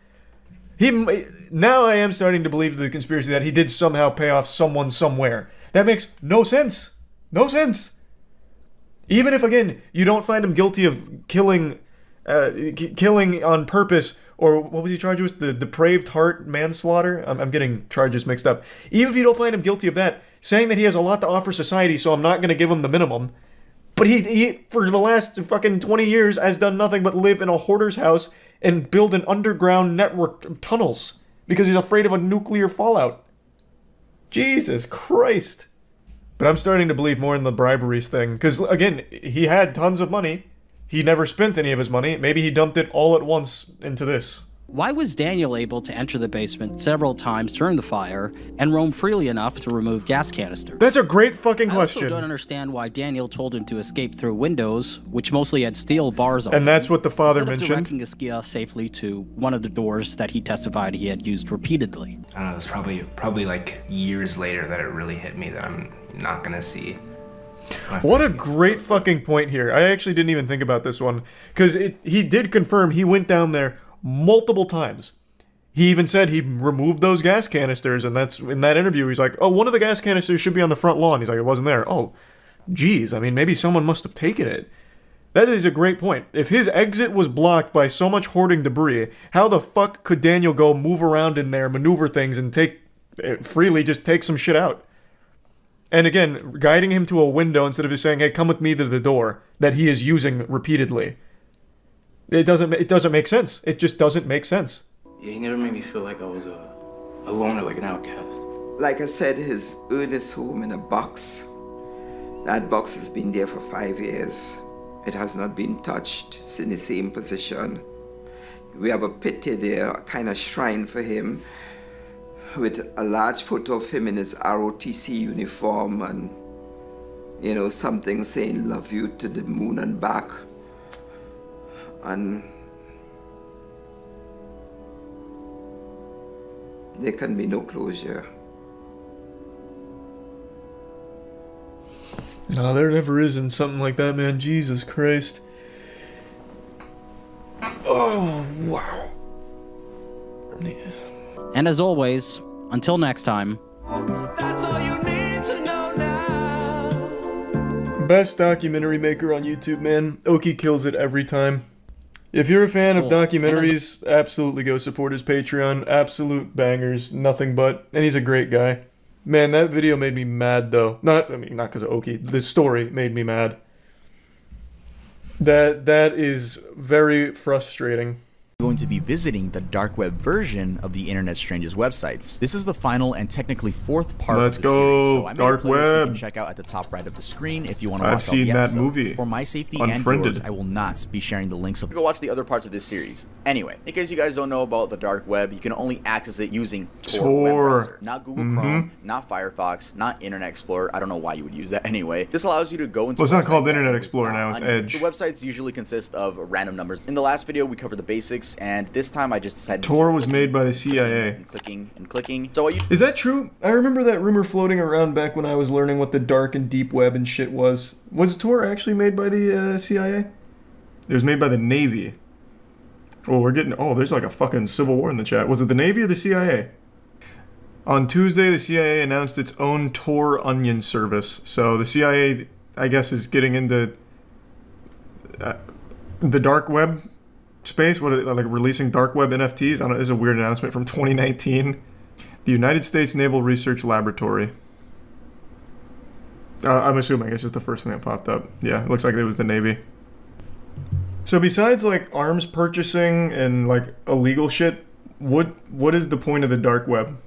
Now I am starting to believe the conspiracy that he did somehow pay off someone somewhere. That makes no sense. No sense. Even if, again, you don't find him guilty of killing on purpose, or what was he charged with? The depraved heart manslaughter? I'm getting charges mixed up. Even if you don't find him guilty of that, saying that he has a lot to offer society, so I'm not going to give him the minimum. But he, for the last fucking 20 years, has done nothing but live in a hoarder's house and build an underground network of tunnels because he's afraid of a nuclear fallout. Jesus Christ. But I'm starting to believe more in the briberies thing. Because, again, he had tons of money. He never spent any of his money. Maybe he dumped it all at once into this. Why was Daniel able to enter the basement several times during the fire and roam freely enough to remove gas canisters? That's a great fucking question. I also don't understand why Daniel told him to escape through windows, which mostly had steel bars on them. And that's what the father instead mentioned. Of directing Askia safely to one of the doors that he testified he had used repeatedly. I don't know, it's probably like years later that it really hit me that I'm not gonna see. What a great fucking point here. I actually didn't even think about this one. Because he did confirm he went down there multiple times. He even said he removed those gas canisters, and that's in that interview. He's like, oh, one of the gas canisters should be on the front lawn. He's like, it wasn't there. Oh, geez. I mean, maybe someone must have taken it. That is a great point. If his exit was blocked by so much hoarding debris, how the fuck could Daniel go move around in there, maneuver things, and freely just take some shit out? And again, guiding him to a window instead of just saying, hey, come with me to the door, that he is using repeatedly. It doesn't make sense. It just doesn't make sense. Yeah, he never made me feel like I was a loner, like an outcast. Like I said, his earnest home in a box. That box has been there for 5 years. It has not been touched. It's in the same position. We have a pit there, a kind of shrine for him. with a large photo of him in his ROTC uniform and, you know, something saying love you to the moon and back. And there can be no closure. No, there never is in something like that, man. Jesus Christ. Oh, wow. And as always, until next time. Best documentary maker on YouTube, man. Oki kills it every time. If you're a fan of documentaries, absolutely go support his Patreon. Absolute bangers, nothing but. And he's a great guy. Man, that video made me mad, though. Not because of Oki. The story made me mad. That is very frustrating. Going to be visiting the dark web version of the Internet Strange's websites. This is the final and technically fourth part of the series, so I made a playlist you can check out at the top right of the screen if you want to watch all the episodes. I've seen that movie. For my safety and yours, I will not be sharing the links. Go watch the other parts of this series. Anyway, in case you guys don't know about the dark web, you can only access it using Tor web browser, not Google Chrome, not Firefox, not Internet Explorer. I don't know why you would use that anyway. This allows you to go into. Well, it's not called Internet Explorer now. It's Edge. The websites usually consist of random numbers. In the last video, we covered the basics. And this time I just decided Tor was made by the CIA. And clicking. So is that true? I remember that rumor floating around back when I was learning what the dark and deep web and shit was. Was Tor actually made by the CIA? It was made by the Navy. Oh, there's like a fucking civil war in the chat. Was it the Navy or the CIA? On Tuesday, the CIA announced its own Tor Onion service. So the CIA, I guess, is getting into the dark web space. What are they, like, releasing dark web NFTs? I don't know, this is a weird announcement from 2019. The United States Naval Research Laboratory. I'm assuming, I guess it's the first thing that popped up. Yeah, it looks like it was the Navy. So besides like arms purchasing and like illegal shit, what is the point of the dark web?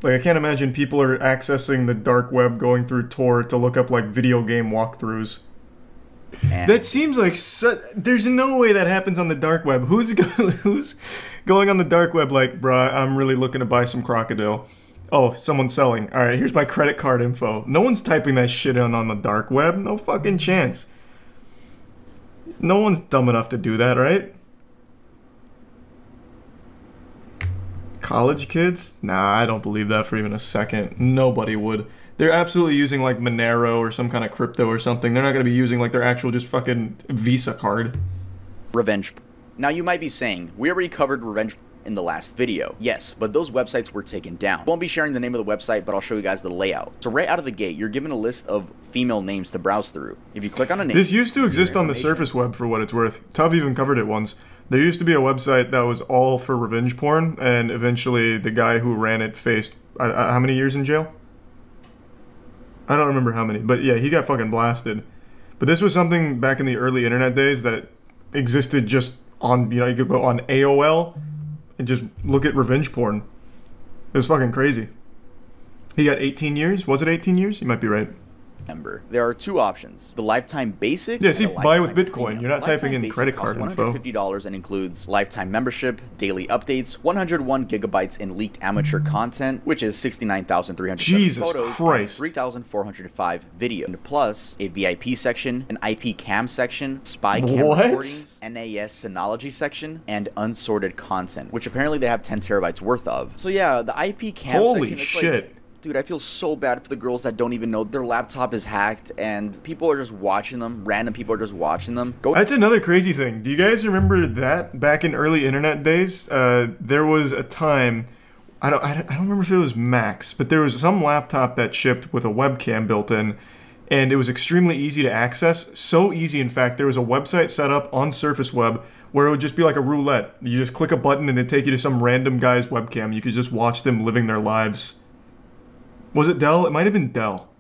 Like, I can't imagine people are accessing the dark web going through Tor to look up like video game walkthroughs. That seems like there's no way that happens on the dark web. Who's going on the dark web like, bruh, I'm really looking to buy some crocodile. Oh, someone's selling. All right, here's my credit card info. No one's typing that shit in on the dark web. No fucking chance. No one's dumb enough to do that, right? College kids? Nah, I don't believe that for even a second. Nobody would. They're absolutely using like Monero or some kind of crypto or something. They're not going to be using like their actual just fucking Visa card. Revenge. Now you might be saying, we already covered revenge in the last video. Yes, but those websites were taken down. Won't be sharing the name of the website, but I'll show you guys the layout. So right out of the gate, you're given a list of female names to browse through. If you click on a name... This used to exist on the surface web for what it's worth. Tuv even covered it once. There used to be a website that was all for revenge porn, and eventually the guy who ran it faced, how many years in jail? I don't remember how many, but yeah, he got fucking blasted. But this was something back in the early internet days that it existed just on, you know, you could go on AOL and just look at revenge porn. It was fucking crazy. He got 18 years? Was it 18 years? You might be right. There are two options. The lifetime basic. Yeah, see, buy with Bitcoin. You're not typing in credit card info. $150 and includes lifetime membership, daily updates, 101 gigabytes in leaked amateur content, which is 69,307 photos, Christ. 3,405 video, plus a VIP section, an IP cam section, spy cam recordings, NAS Synology section, and unsorted content, which apparently they have 10 terabytes worth of. So yeah, the IP cam section. Holy shit. Like, dude, I feel so bad for the girls that don't even know their laptop is hacked and people are just watching them. Random people are just watching them. That's another crazy thing. Do you guys remember that back in early internet days? There was a time, I don't remember if it was Max, but there was some laptop that shipped with a webcam built in, and it was extremely easy to access. So easy, in fact, there was a website set up on Surface Web where it would just be like a roulette. You just click a button and it'd take you to some random guy's webcam. You could just watch them living their lives. Was it Dell? It might have been Dell.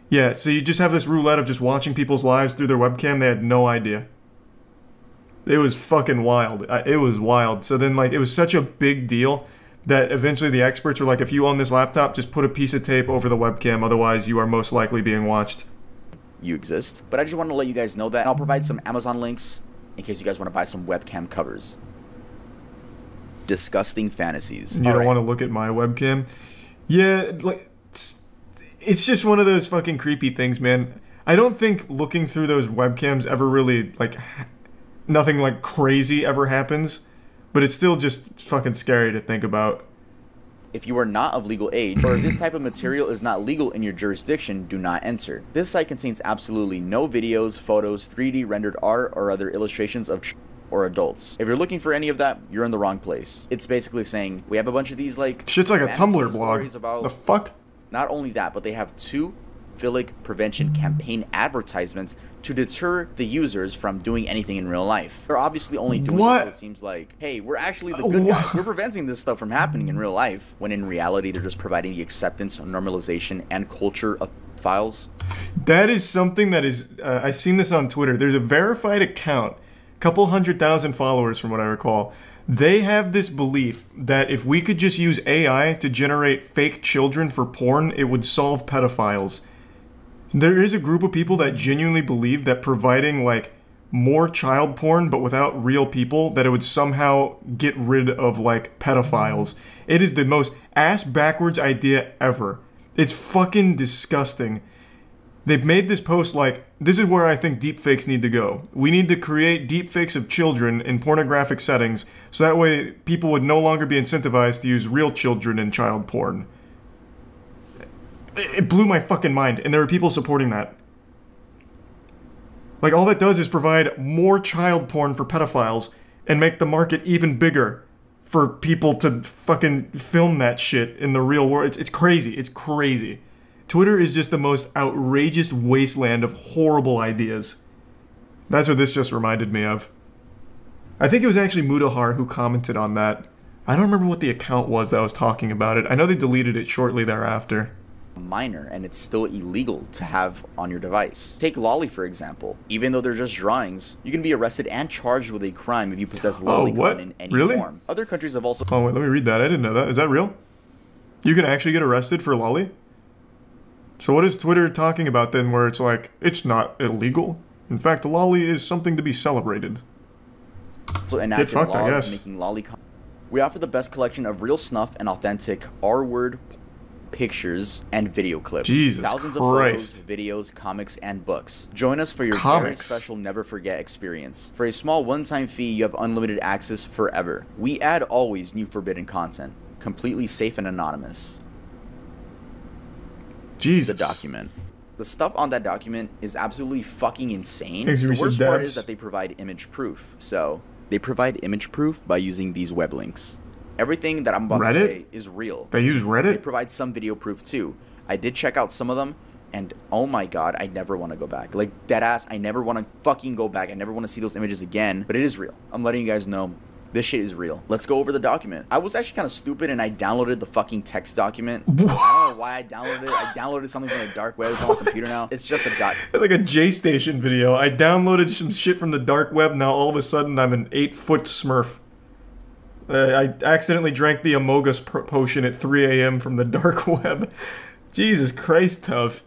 Yeah, so you just have this roulette of just watching people's lives through their webcam. They had no idea. It was fucking wild. It was wild. So then, like, it was such a big deal that eventually the experts were like, if you own this laptop, just put a piece of tape over the webcam. Otherwise, you are most likely being watched. You exist. But I just want to let you guys know that. And I'll provide some Amazon links in case you guys want to buy some webcam covers. disgusting fantasies. You don't want to look at my webcam? Yeah, like, it's just one of those fucking creepy things, man. I don't think looking through those webcams ever really, like, nothing like crazy ever happens, but it's still just fucking scary to think about. If you are not of legal age, or if this type of material is not legal in your jurisdiction, do not enter. This site contains absolutely no videos, photos, 3D rendered art, or other illustrations of or adults. If you're looking for any of that, you're in the wrong place. It's basically saying, we have a bunch of these, like, shit's like a Tumblr blog. About, the fuck? Not only that, but they have 2 pedophilic prevention campaign advertisements to deter the users from doing anything in real life. They're obviously only doing this so it seems like, hey, we're actually the good guys. We're preventing this stuff from happening in real life, when in reality they're just providing the acceptance, normalization, and culture of files. That is something that is, I've seen this on Twitter. There's a verified account, couple 100,000 followers from what I recall. They have this belief that if we could just use AI to generate fake children for porn, it would solve pedophiles. There is a group of people that genuinely believe that providing, like, more child porn but without real people, that it would somehow get rid of, like, pedophiles. It is the most ass-backwards idea ever. It's fucking disgusting. They've made this post like, this is where I think deepfakes need to go. We need to create deepfakes of children in pornographic settings, so that way people would no longer be incentivized to use real children in child porn. It blew my fucking mind, and there are people supporting that. Like, all that does is provide more child porn for pedophiles and make the market even bigger for people to fucking film that shit in the real world. It's crazy. It's crazy. Twitter is just the most outrageous wasteland of horrible ideas. That's what this just reminded me of. I think it was actually Mudahar who commented on that. I don't remember what the account was that was talking about it. I know they deleted it shortly thereafter. Minor, and it's still illegal to have on your device. Take Lolly, for example. Even though they're just drawings, you can be arrested and charged with a crime if you possess lolicon in any form. Other countries have also... Oh, wait, let me read that. I didn't know that. Is that real? You can actually get arrested for Lolly? So what is Twitter talking about then, where it's like, it's not illegal? In fact, Lolly is something to be celebrated. So enacted laws making Lolly... We offer the best collection of real snuff and authentic R-word pictures and video clips. Jesus Thousands Christ. of photos, videos, comics, and books. Join us for your very special never forget experience. For a small one-time fee, you have unlimited access forever. We add always new forbidden content, completely safe and anonymous. Jesus. The document. The stuff on that document is absolutely fucking insane. Thanks, the worst part is that they provide image proof. So, they provide image proof by using these web links. Everything that I'm about to say is real. They use Reddit? They provide some video proof too. I did check out some of them, and oh my god, I never want to go back. Like, deadass, I never want to fucking go back. I never want to see those images again, but it is real. I'm letting you guys know, this shit is real. Let's go over the document. I was actually kind of stupid and I downloaded the fucking text document. I don't know why I downloaded it. I downloaded something from the dark web. It's on my computer now. It's just a document. It's like a JStation video. I downloaded some shit from the dark web. Now all of a sudden I'm an 8-foot smurf. I accidentally drank the Amogus potion at 3 a.m. from the dark web. Jesus Christ, tough.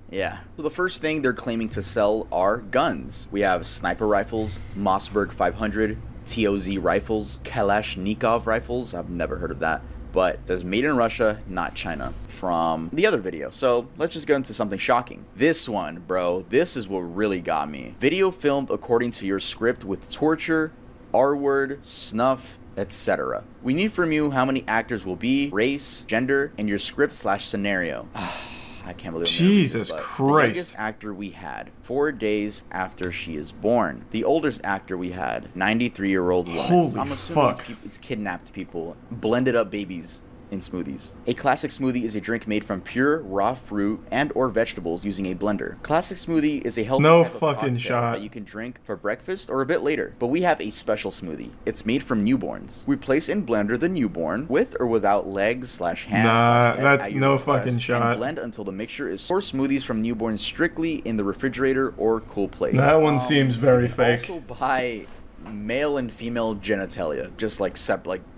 Yeah. So the first thing they're claiming to sell are guns. We have sniper rifles, Mossberg 500, TOZ rifles, Kalashnikov rifles. I've never heard of that. But it says made in Russia, not China, from the other video. So let's just go into something shocking. This one, bro, this is what really got me. Video filmed according to your script with torture, R-word, snuff, etc. We need from you how many actors will be, race, gender, and your script/scenario. I can't believe Jesus Christ. The youngest actor we had, 4 days after she is born. The oldest actor we had, 93-year-old woman. Holy I'm assuming fuck. It's kidnapped people, blended up babies in smoothies. A classic smoothie is a drink made from pure raw fruit and or vegetables using a blender. Classic smoothie is a healthy type of cocktail that you can drink for breakfast or a bit later. But we have a special smoothie. It's made from newborns. We place in blender the newborn with or without legs/hands/head no fucking shot. And blend until the mixture is source smoothies from newborns strictly in the refrigerator or cool place. That one seems very fake. Also buy male and female genitalia, just like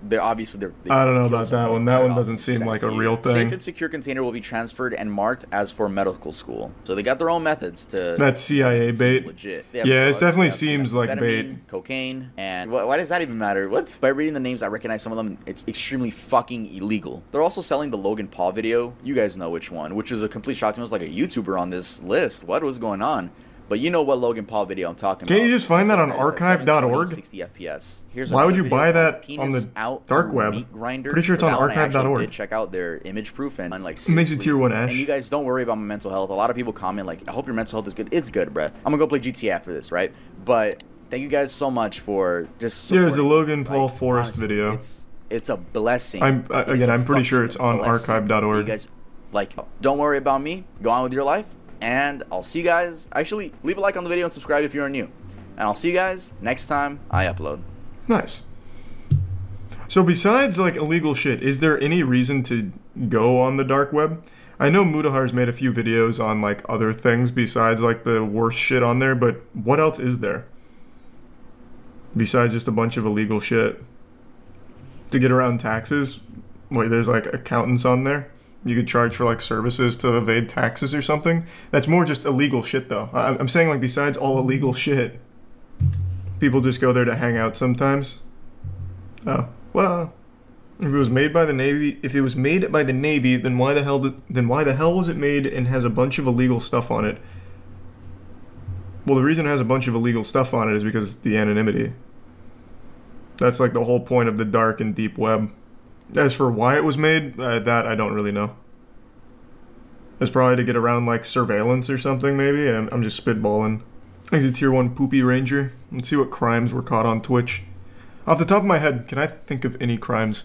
they're obviously I don't know about that one. That one doesn't seem like a real thing. Safe and secure container will be transferred and marked as for medical school. So they got their own methods to. That's CIA bait. Legit. Yeah, it definitely seems like bait. Cocaine, and why does that even matter? What? By reading the names, I recognize some of them. It's extremely fucking illegal. They're also selling the Logan Paul video. You guys know which one, which is a complete shock to me. It was like a YouTuber on this list. What was going on? But you know what Logan Paul video I'm talking about. Can't you just find that on archive.org? 60 FPS. Why would you buy that on the dark web? Pretty sure it's on archive.org. Check out their image proof and like. It makes you tier 1 Ash. And you guys don't worry about my mental health. A lot of people comment like, I hope your mental health is good. It's good, bruh. I'm gonna go play GTA after this, right? But thank you guys so much for just. Yeah, it's the Logan Paul Forest video. It's a blessing. I'm pretty sure it's on archive.org. You guys, like, don't worry about me. Go on with your life. And I'll see you guys. Actually, leave a like on the video and subscribe if you're new. And I'll see you guys next time I upload. Nice. So besides like illegal shit, is there any reason to go on the dark web? I know Mudahar's made a few videos on like other things besides like the worst shit on there, but what else is there? Besides just a bunch of illegal shit. To get around taxes? Like there's like accountants on there? You could charge for like services to evade taxes or something. That's more just illegal shit though. I'm saying like besides all illegal shit, people just go there to hang out sometimes. Oh, well, if it was made by the Navy, then why the hell was it made and has a bunch of illegal stuff on it? Well, the reason it has a bunch of illegal stuff on it is because the anonymity. That's like the whole point of the dark and deep web. As for why it was made, that I don't really know. It's probably to get around like surveillance or something maybe. I'm just spitballing. He's a tier 1 poopy ranger. Let's see what crimes were caught on Twitch. Off the top of my head, can I think of any crimes?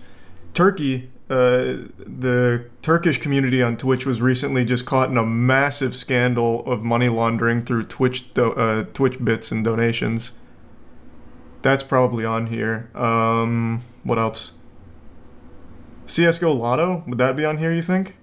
Turkey, the Turkish community on Twitch was recently just caught in a massive scandal of money laundering through Twitch bits and donations. That's probably on here. What else? CSGO Lotto? Would that be on here, you think?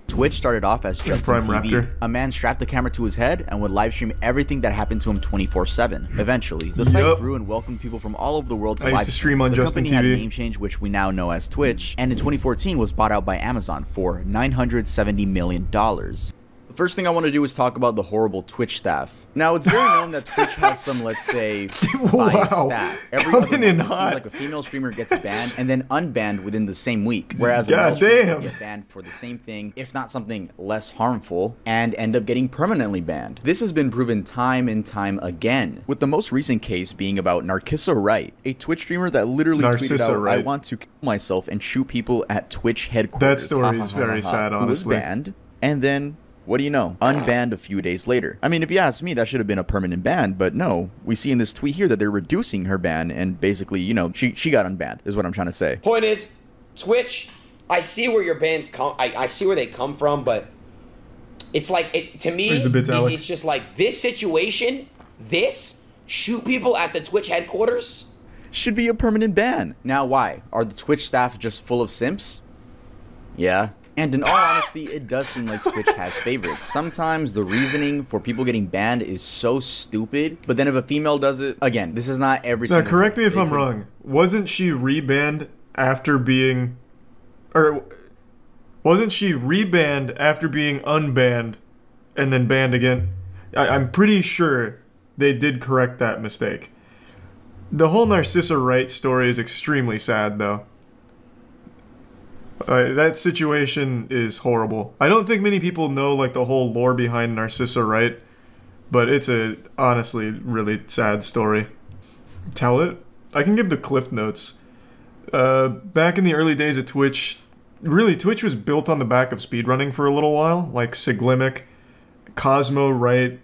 Twitch started off as just TV. A man strapped the camera to his head and would live stream everything that happened to him 24/7. Eventually, the site grew and welcomed people from all over the world to live stream on Justin TV. The company had a name change, which we now know as Twitch, and in 2014 was bought out by Amazon for $970 million. The first thing I want to do is talk about the horrible Twitch staff. Now, it's very known that Twitch has some, let's say, biased staff. Every other month, it seems like a female streamer gets banned and then unbanned within the same week, whereas a male streamer can get banned for the same thing, if not something less harmful, and end up getting permanently banned. This has been proven time and time again, with the most recent case being about Narcissa Wright, a Twitch streamer that literally tweeted out, I want to kill myself and shoot people at Twitch headquarters. That story is very sad, honestly. Who was banned, and then what do you know? Unbanned a few days later. I mean, if you ask me, that should have been a permanent ban, but no. We see in this tweet here that they're reducing her ban, and basically, you know, she got unbanned, is what I'm trying to say. Point is, Twitch, I see where your bans come, I see where they come from, but it's like, to me, it's just like, this situation, shoot people at the Twitch headquarters? Should be a permanent ban. Now, why? Are the Twitch staff just full of simps? Yeah. And in all honesty, it does seem like Twitch has favorites. Sometimes the reasoning for people getting banned is so stupid, but then if a female does it, again, this is not every single. Now, correct me if I'm wrong. Wasn't she rebanned after being, or wasn't she rebanned after being unbanned and then banned again? I'm pretty sure they did correct that mistake. The whole Narcissa Wright story is extremely sad, though. That situation is horrible. I don't think many people know like the whole lore behind Narcissa Wright, but it's a honestly really sad story. Tell it? I can give the cliff notes. Back in the early days of Twitch, really Twitch was built on the back of speedrunning for a little while, like Siglimic, Cosmo Wright.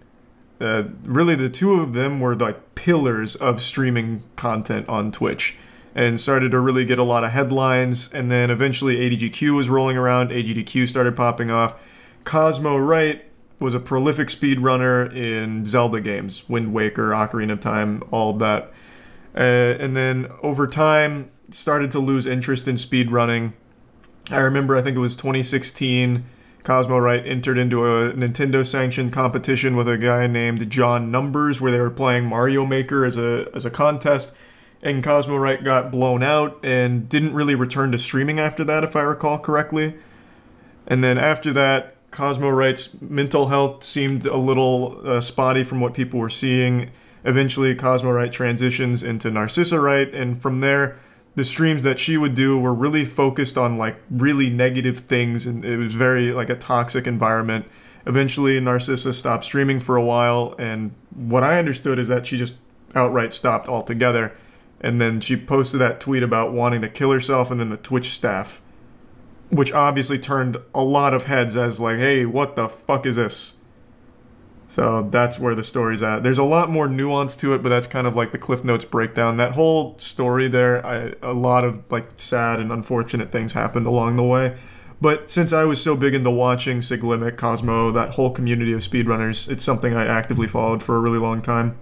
Really the two of them were like pillars of streaming content on Twitch, and started to really get a lot of headlines, and then eventually ADGQ was rolling around, AGDQ started popping off. Cosmo Wright was a prolific speedrunner in Zelda games, Wind Waker, Ocarina of Time, all of that. And then over time, started to lose interest in speedrunning. I remember, I think it was 2016, Cosmo Wright entered into a Nintendo-sanctioned competition with a guy named John Numbers, where they were playing Mario Maker as a contest, and Cosmo Wright got blown out and didn't really return to streaming after that, if I recall correctly. And then after that, Cosmo Wright's mental health seemed a little spotty from what people were seeing. Eventually, Cosmo Wright transitions into Narcissa Wright, and from there, the streams that she would do were really focused on like really negative things, and it was very like a toxic environment. Eventually, Narcissa stopped streaming for a while, and what I understood is that she just outright stopped altogether. And then she posted that tweet about wanting to kill herself, and then the Twitch staff, which obviously turned a lot of heads as like, hey, what the fuck is this? So that's where the story's at. There's a lot more nuance to it, but that's kind of like the Cliff Notes breakdown. That whole story there, a lot of like sad and unfortunate things happened along the way. But since I was so big into watching Sig Limit, Cosmo, that whole community of speedrunners, it's something I actively followed for a really long time.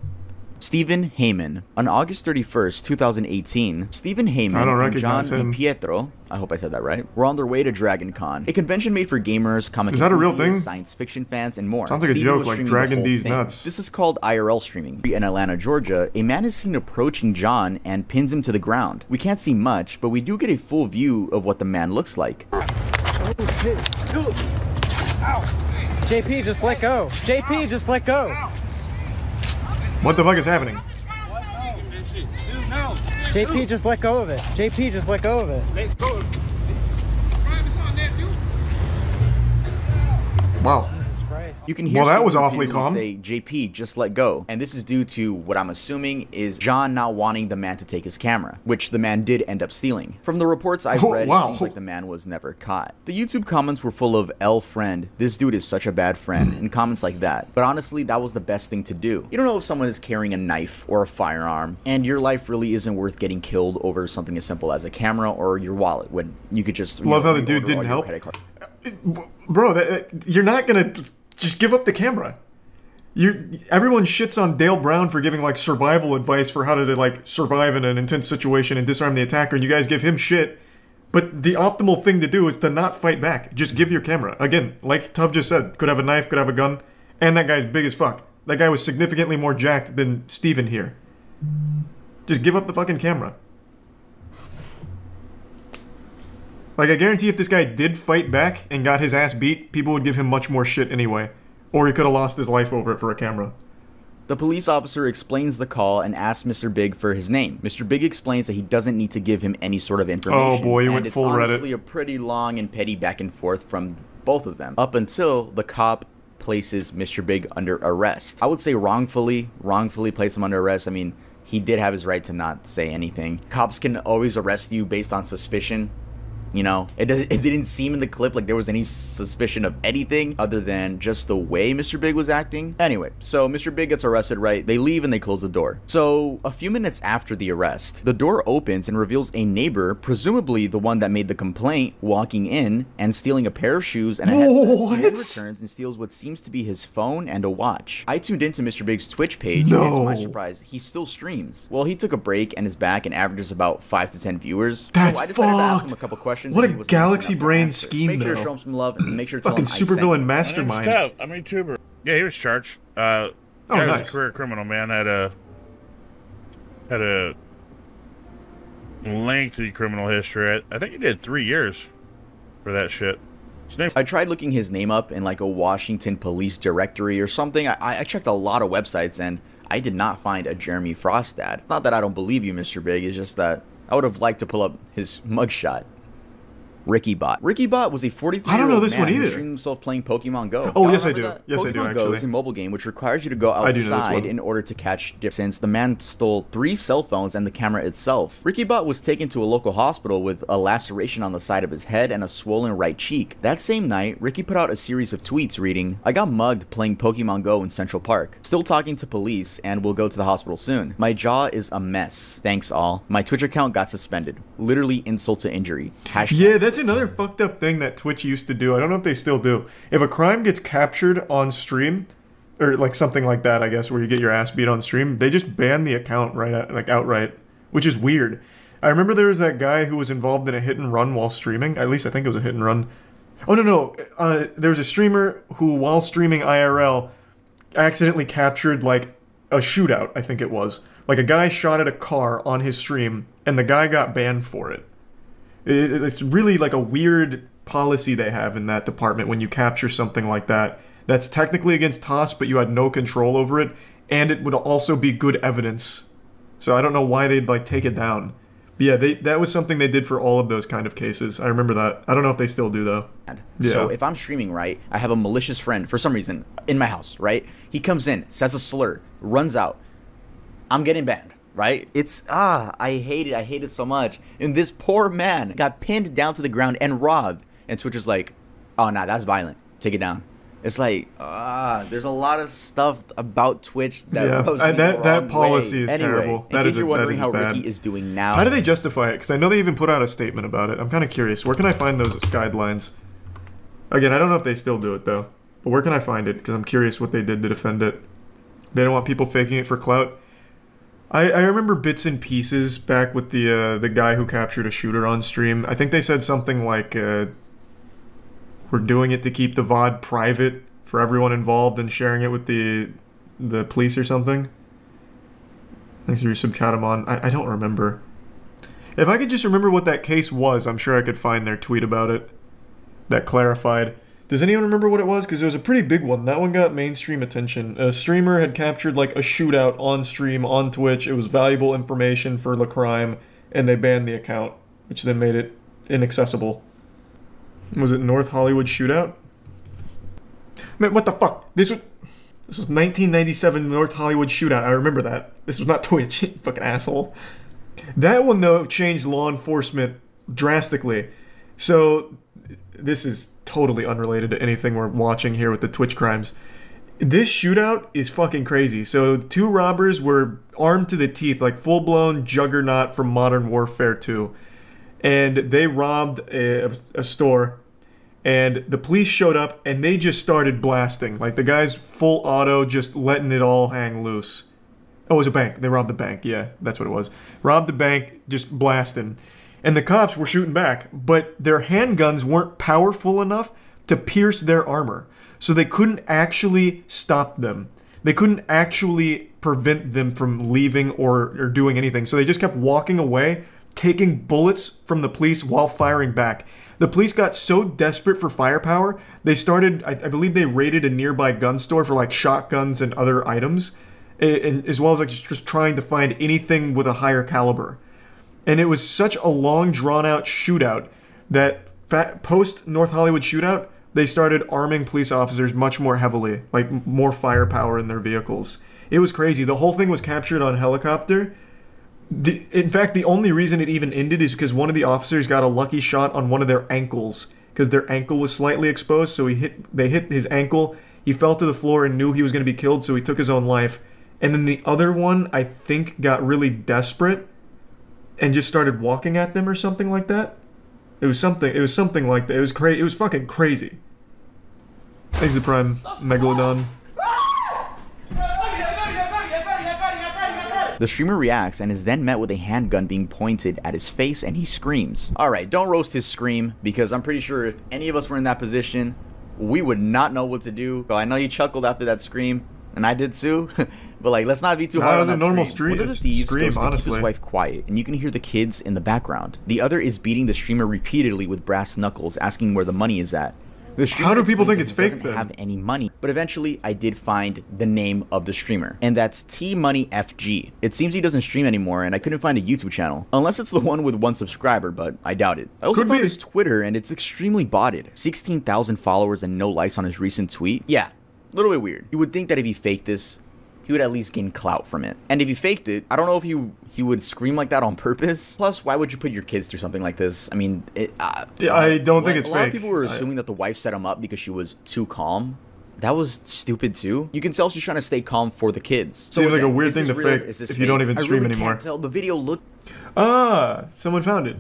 Stephen Heyman. On August 31st, 2018, Stephen Heyman and John Di Pietro, I hope I said that right, were on their way to Dragon Con, a convention made for gamers, comic enthusiasts, science fiction fans, and more. Sounds like Steven a joke, like Dragon D's nuts. This is called IRL streaming. In Atlanta, Georgia, a man is seen approaching John and pins him to the ground. We can't see much, but we do get a full view of what the man looks like. Oh shit. Ow. JP, just let go. JP, just let go. What the fuck is happening? JP, just let go of it. JP, just let go of it. Let go. Wow. You can hear that was awfully calm. Say, JP, just let go. And this is due to what I'm assuming is John not wanting the man to take his camera, which the man did end up stealing. From the reports I've read, it seems like the man was never caught. The YouTube comments were full of L friend, this dude is such a bad friend, and comments like that. But honestly, that was the best thing to do. You don't know if someone is carrying a knife or a firearm, and your life really isn't worth getting killed over something as simple as a camera or your wallet, when you could just love how the dude didn't help. Bro, you're not gonna just give up the camera. Everyone shits on Dale Brown for giving like survival advice for how to like survive in an intense situation and disarm the attacker, and you guys give him shit. But the optimal thing to do is to not fight back. Just give your camera. Again, like Tuv just said, could have a knife, could have a gun, and that guy's big as fuck. That guy was significantly more jacked than Steven here. Just give up the fucking camera. Like, I guarantee if this guy did fight back and got his ass beat, people would give him much more shit anyway. Or he could have lost his life over it for a camera. The police officer explains the call and asks Mr. Big for his name. Mr. Big explains that he doesn't need to give him any sort of information. Oh boy, you went full Reddit. It's honestly a pretty long and petty back and forth from both of them, up until the cop places Mr. Big under arrest. I would say wrongfully place him under arrest. I mean, he did have his right to not say anything. Cops can always arrest you based on suspicion. You know, it didn't seem in the clip like there was any suspicion of anything other than just the way Mr. Big was acting. Anyway, so Mr. Big gets arrested, right? They leave and they close the door. So a few minutes after the arrest, the door opens and reveals a neighbor, presumably the one that made the complaint, walking in and stealing a pair of shoes and a headset. He then returns and steals what seems to be his phone and a watch. I tuned into Mr. Big's Twitch page, and to my surprise, he still streams. Well, he took a break and is back and averages about 5 to 10 viewers. That's so I decided to ask him a couple questions. What a galaxy brain scheme, Make sure though. to show him some love and make sure to tell fucking him supervillain mastermind. I'm a YouTuber. Yeah, he was charged. Guy nice. was a career criminal, man. Had a lengthy criminal history. I think he did 3 years for that shit. I tried looking his name up in like a Washington police directory or something. I checked a lot of websites and I did not find a Jeremy Frost ad. It's not that I don't believe you, Mr. Big. It's just that I would have liked to pull up his mugshot. RickyBot was a 43-year-old man who streamed himself playing Pokemon Go. Oh, yes, I do. Yes, I do, Pokemon Go is a mobile game which requires you to go outside in order to catch different. Since the man stole 3 cell phones and the camera itself. RickyBot was taken to a local hospital with a laceration on the side of his head and a swollen right cheek. That same night, Ricky put out a series of tweets reading, "I got mugged playing Pokemon Go in Central Park. Still talking to police and will go to the hospital soon. My jaw is a mess. Thanks all. My Twitch account got suspended. Literally insult to injury." Yeah, that's another fucked up thing that Twitch used to do. I don't know if they still do. If a crime gets captured on stream, or like something like that, I guess, where you get your ass beat on stream, they just ban the account outright, which is weird. I remember there was that guy who was involved in a hit and run while streaming. At least I think it was a hit and run. Oh, no. There was a streamer who, while streaming IRL, accidentally captured, like, a shootout, I think it was. Like, a guy shot at a car on his stream, and the guy got banned for it. It's really, like, a weird policy they have in that department when you capture something like that. That's technically against TOS, but you had no control over it, and it would also be good evidence. So I don't know why they'd, like, take it down. But yeah, that was something they did for all of those kind of cases. I remember that. I don't know if they still do, though. Yeah. So if I'm streaming, right, I have a malicious friend, for some reason, in my house, right? He comes in, says a slur, runs out. I'm getting banned, right? It's, I hate it. I hate it so much. And this poor man got pinned down to the ground and robbed. And Twitch was like, oh, nah, that's violent. Take it down. It's like, there's a lot of stuff about Twitch that rubs me the wrong that policy way. is terrible. In case you're wondering how Ricky is doing now. How do they justify it? Because I know they even put out a statement about it. I'm kind of curious. Where can I find those guidelines? Again, I don't know if they still do it, though. But where can I find it? Because I'm curious what they did to defend it. They don't want people faking it for clout. I remember bits and pieces back with the guy who captured a shooter on stream. I think they said something like, we're doing it to keep the VOD private for everyone involved and sharing it with the police or something. Thanks for your subcatamon. I don't remember. If I could just remember what that case was, I'm sure I could find their tweet about it that clarified. Does anyone remember what it was? Because it was a pretty big one. That one got mainstream attention. A streamer had captured like a shootout on stream on Twitch. It was valuable information for the crime, and they banned the account, which then made it inaccessible. Was it North Hollywood Shootout? Man, what the fuck? This was 1997 North Hollywood Shootout. I remember that. This was not Twitch, fucking asshole. That one, though, changed law enforcement drastically. So, this is totally unrelated to anything we're watching here with the Twitch crimes. This shootout is fucking crazy. So, two robbers were armed to the teeth, like full-blown juggernaut from Modern Warfare 2. And they robbed a store, and the police showed up, and they just started blasting. Like, the guy's full auto, just letting it all hang loose. Oh, it was a bank. They robbed the bank. Yeah, that's what it was. Robbed the bank, just blasting. And the cops were shooting back, but their handguns weren't powerful enough to pierce their armor. So they couldn't actually stop them. They couldn't actually prevent them from leaving or doing anything. So they just kept walking away, taking bullets from the police while firing back. The police got so desperate for firepower, they started, I believe they raided a nearby gun store for like shotguns and other items, and as well as like just trying to find anything with a higher caliber. And it was such a long, drawn-out shootout that post-North Hollywood Shootout, they started arming police officers much more heavily, like more firepower in their vehicles. It was crazy. The whole thing was captured on helicopter. In fact, the only reason it even ended is because one of the officers got a lucky shot on one of their ankles, because their ankle was slightly exposed, so they hit his ankle, he fell to the floor and knew he was going to be killed, so he took his own life. And then the other one, I think, got really desperate and just started walking at them or something like that. It was something like that. It was fucking crazy. Thanks to Prime Megalodon. The streamer reacts and is then met with a handgun being pointed at his face, and he screams. Alright, don't roast his scream, because I'm pretty sure if any of us were in that position, we would not know what to do. But I know you chuckled after that scream, and I did too. But like, let's not be too hard on that normal scream. One of the thieves goes to keep his wife quiet, and you can hear the kids in the background. The other is beating the streamer repeatedly with brass knuckles, asking where the money is at. How do people think it's fake then? Doesn't have any money, but eventually I did find the name of the streamer, and that's TMoneyFG. It seems he doesn't stream anymore, and I couldn't find a YouTube channel, unless it's the one with 1 subscriber, but I doubt it. I also found his Twitter, and it's extremely botted. 16,000 followers and no likes on his recent tweet. Yeah, a little bit weird. You would think that if he faked this, he would at least gain clout from it. And if he faked it, I don't know if he would scream like that on purpose. Plus, why would you put your kids through something like this? I mean, yeah, I don't think it's fake. A lot of people were assuming that the wife set him up because she was too calm. That was stupid too. You can tell she's trying to stay calm for the kids. So seems like a weird thing to fake if you don't even stream anymore. I can't tell. The video looked... Ah, someone found it.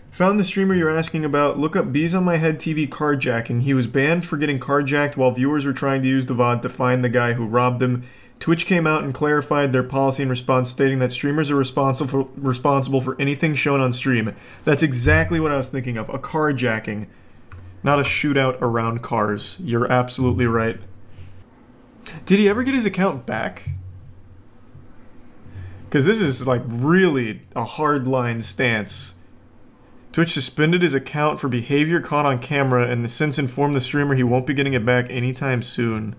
Found the streamer you're asking about. Look up Bees on My Head TV carjacking. He was banned for getting carjacked while viewers were trying to use the VOD to find the guy who robbed them. Twitch came out and clarified their policy in response, stating that streamers are responsible for anything shown on stream. That's exactly what I was thinking of, a carjacking. Not a shootout around cars. You're absolutely right. Did he ever get his account back? Because this is like really a hardline stance. Twitch suspended his account for behavior caught on camera and has since informed the streamer he won't be getting it back anytime soon.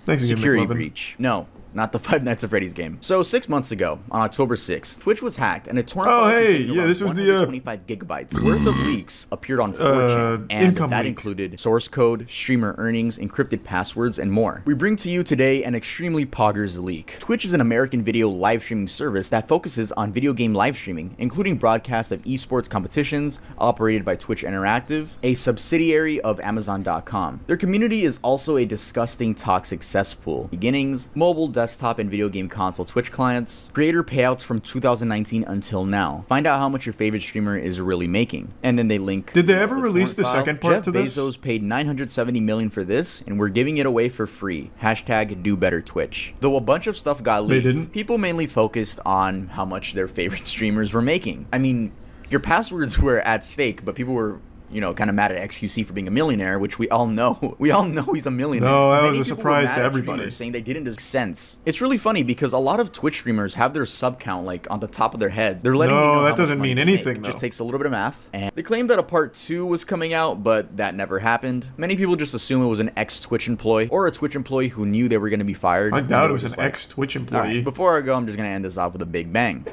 Thanks again, Security McLovin. breach. No, not the Five Nights at Freddy's game. So 6 months ago, on October 6th, Twitch was hacked and a torrent file containing around 125 gigabytes worth of leaks appeared on 4chan, and that included source code, streamer earnings, encrypted passwords, and more. We bring to you today an extremely poggers leak. Twitch is an American video live streaming service that focuses on video game live streaming, including broadcasts of esports competitions operated by Twitch Interactive, a subsidiary of Amazon.com. Their community is also a disgusting, toxic cesspool. Beginnings, mobile, desktop, and video game console Twitch clients, creator payouts from 2019 until now. Find out how much your favorite streamer is really making. And then they link. Did they ever release the second part to this? Jeff Bezos paid $970 million for this, and we're giving it away for free. Hashtag do better Twitch. Though a bunch of stuff got leaked, people mainly focused on how much their favorite streamers were making. I mean, your passwords were at stake, but people were, you know, kind of mad at XQC for being a millionaire, which we all know. We all know he's a millionaire. No, that was a surprise to everybody. Saying they didn't make sense. It's really funny because a lot of Twitch streamers have their sub count like on the top of their heads. They're letting you know that doesn't mean anything. It just takes a little bit of math. And they claimed that a part 2 was coming out, but that never happened. Many people just assume it was an ex-Twitch employee or a Twitch employee who knew they were going to be fired. I doubt it was an ex-Twitch employee. Right, before I go, I'm just going to end this off with a big bang.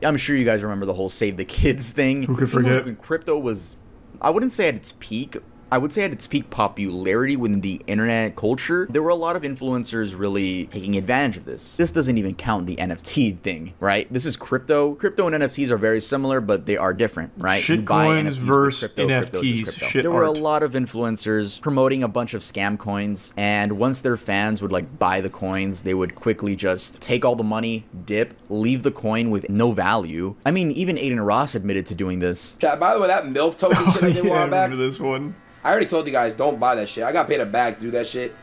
I'm sure you guys remember the whole Save the Kids thing. Who could forget? When crypto was, I wouldn't say at its peak. I would say at its peak popularity within the internet culture, there were a lot of influencers really taking advantage of this. This doesn't even count the NFT thing, right? This is crypto. Crypto and NFTs are very similar, but they are different, right? Shitcoins versus NFTs. There were a lot of influencers promoting a bunch of scam coins, and once their fans would like buy the coins, they would quickly just take all the money, dip, leave the coin with no value. I mean, even Aiden Ross admitted to doing this. Chat, by the way, that MILF token shit I did a while back. I remember this one. I already told you guys, don't buy that shit. I got paid a bag to do that shit.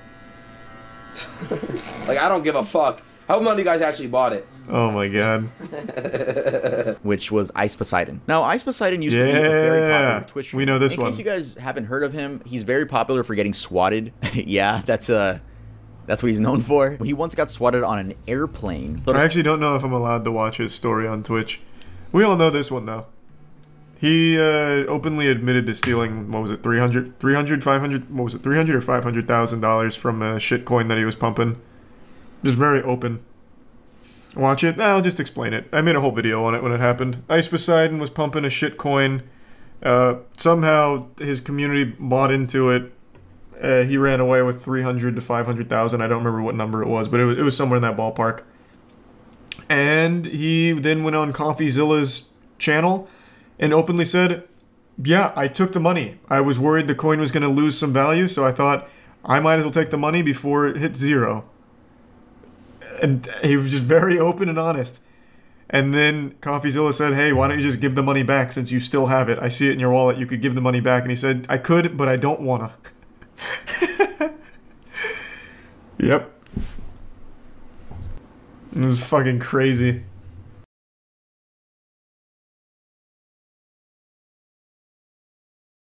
Like, I don't give a fuck. I hope none of you guys actually bought it. Oh my god. Which was Ice Poseidon. Now, Ice Poseidon used to be a very popular Twitch streamer. We know this one. In case you guys haven't heard of him, he's very popular for getting swatted. Yeah, that's what he's known for. He once got swatted on an airplane. I actually don't know if I'm allowed to watch his story on Twitch. We all know this one, though. He openly admitted to stealing, what was it, 500, what was it, $300 or $500,000 from a shitcoin that he was pumping. Just very open. Watch it? I'll just explain it. I made a whole video on it when it happened. Ice Poseidon was pumping a shitcoin. Somehow his community bought into it. He ran away with 300 to 500,000. I don't remember what number it was, but it was somewhere in that ballpark. And he then went on CoffeeZilla's channel and openly said, yeah, I took the money. I was worried the coin was going to lose some value, so I thought I might as well take the money before it hit zero. And he was just very open and honest. And then CoffeeZilla said, hey, why don't you just give the money back since you still have it? I see it in your wallet. You could give the money back. And he said, I could, but I don't want to. Yep. It was fucking crazy.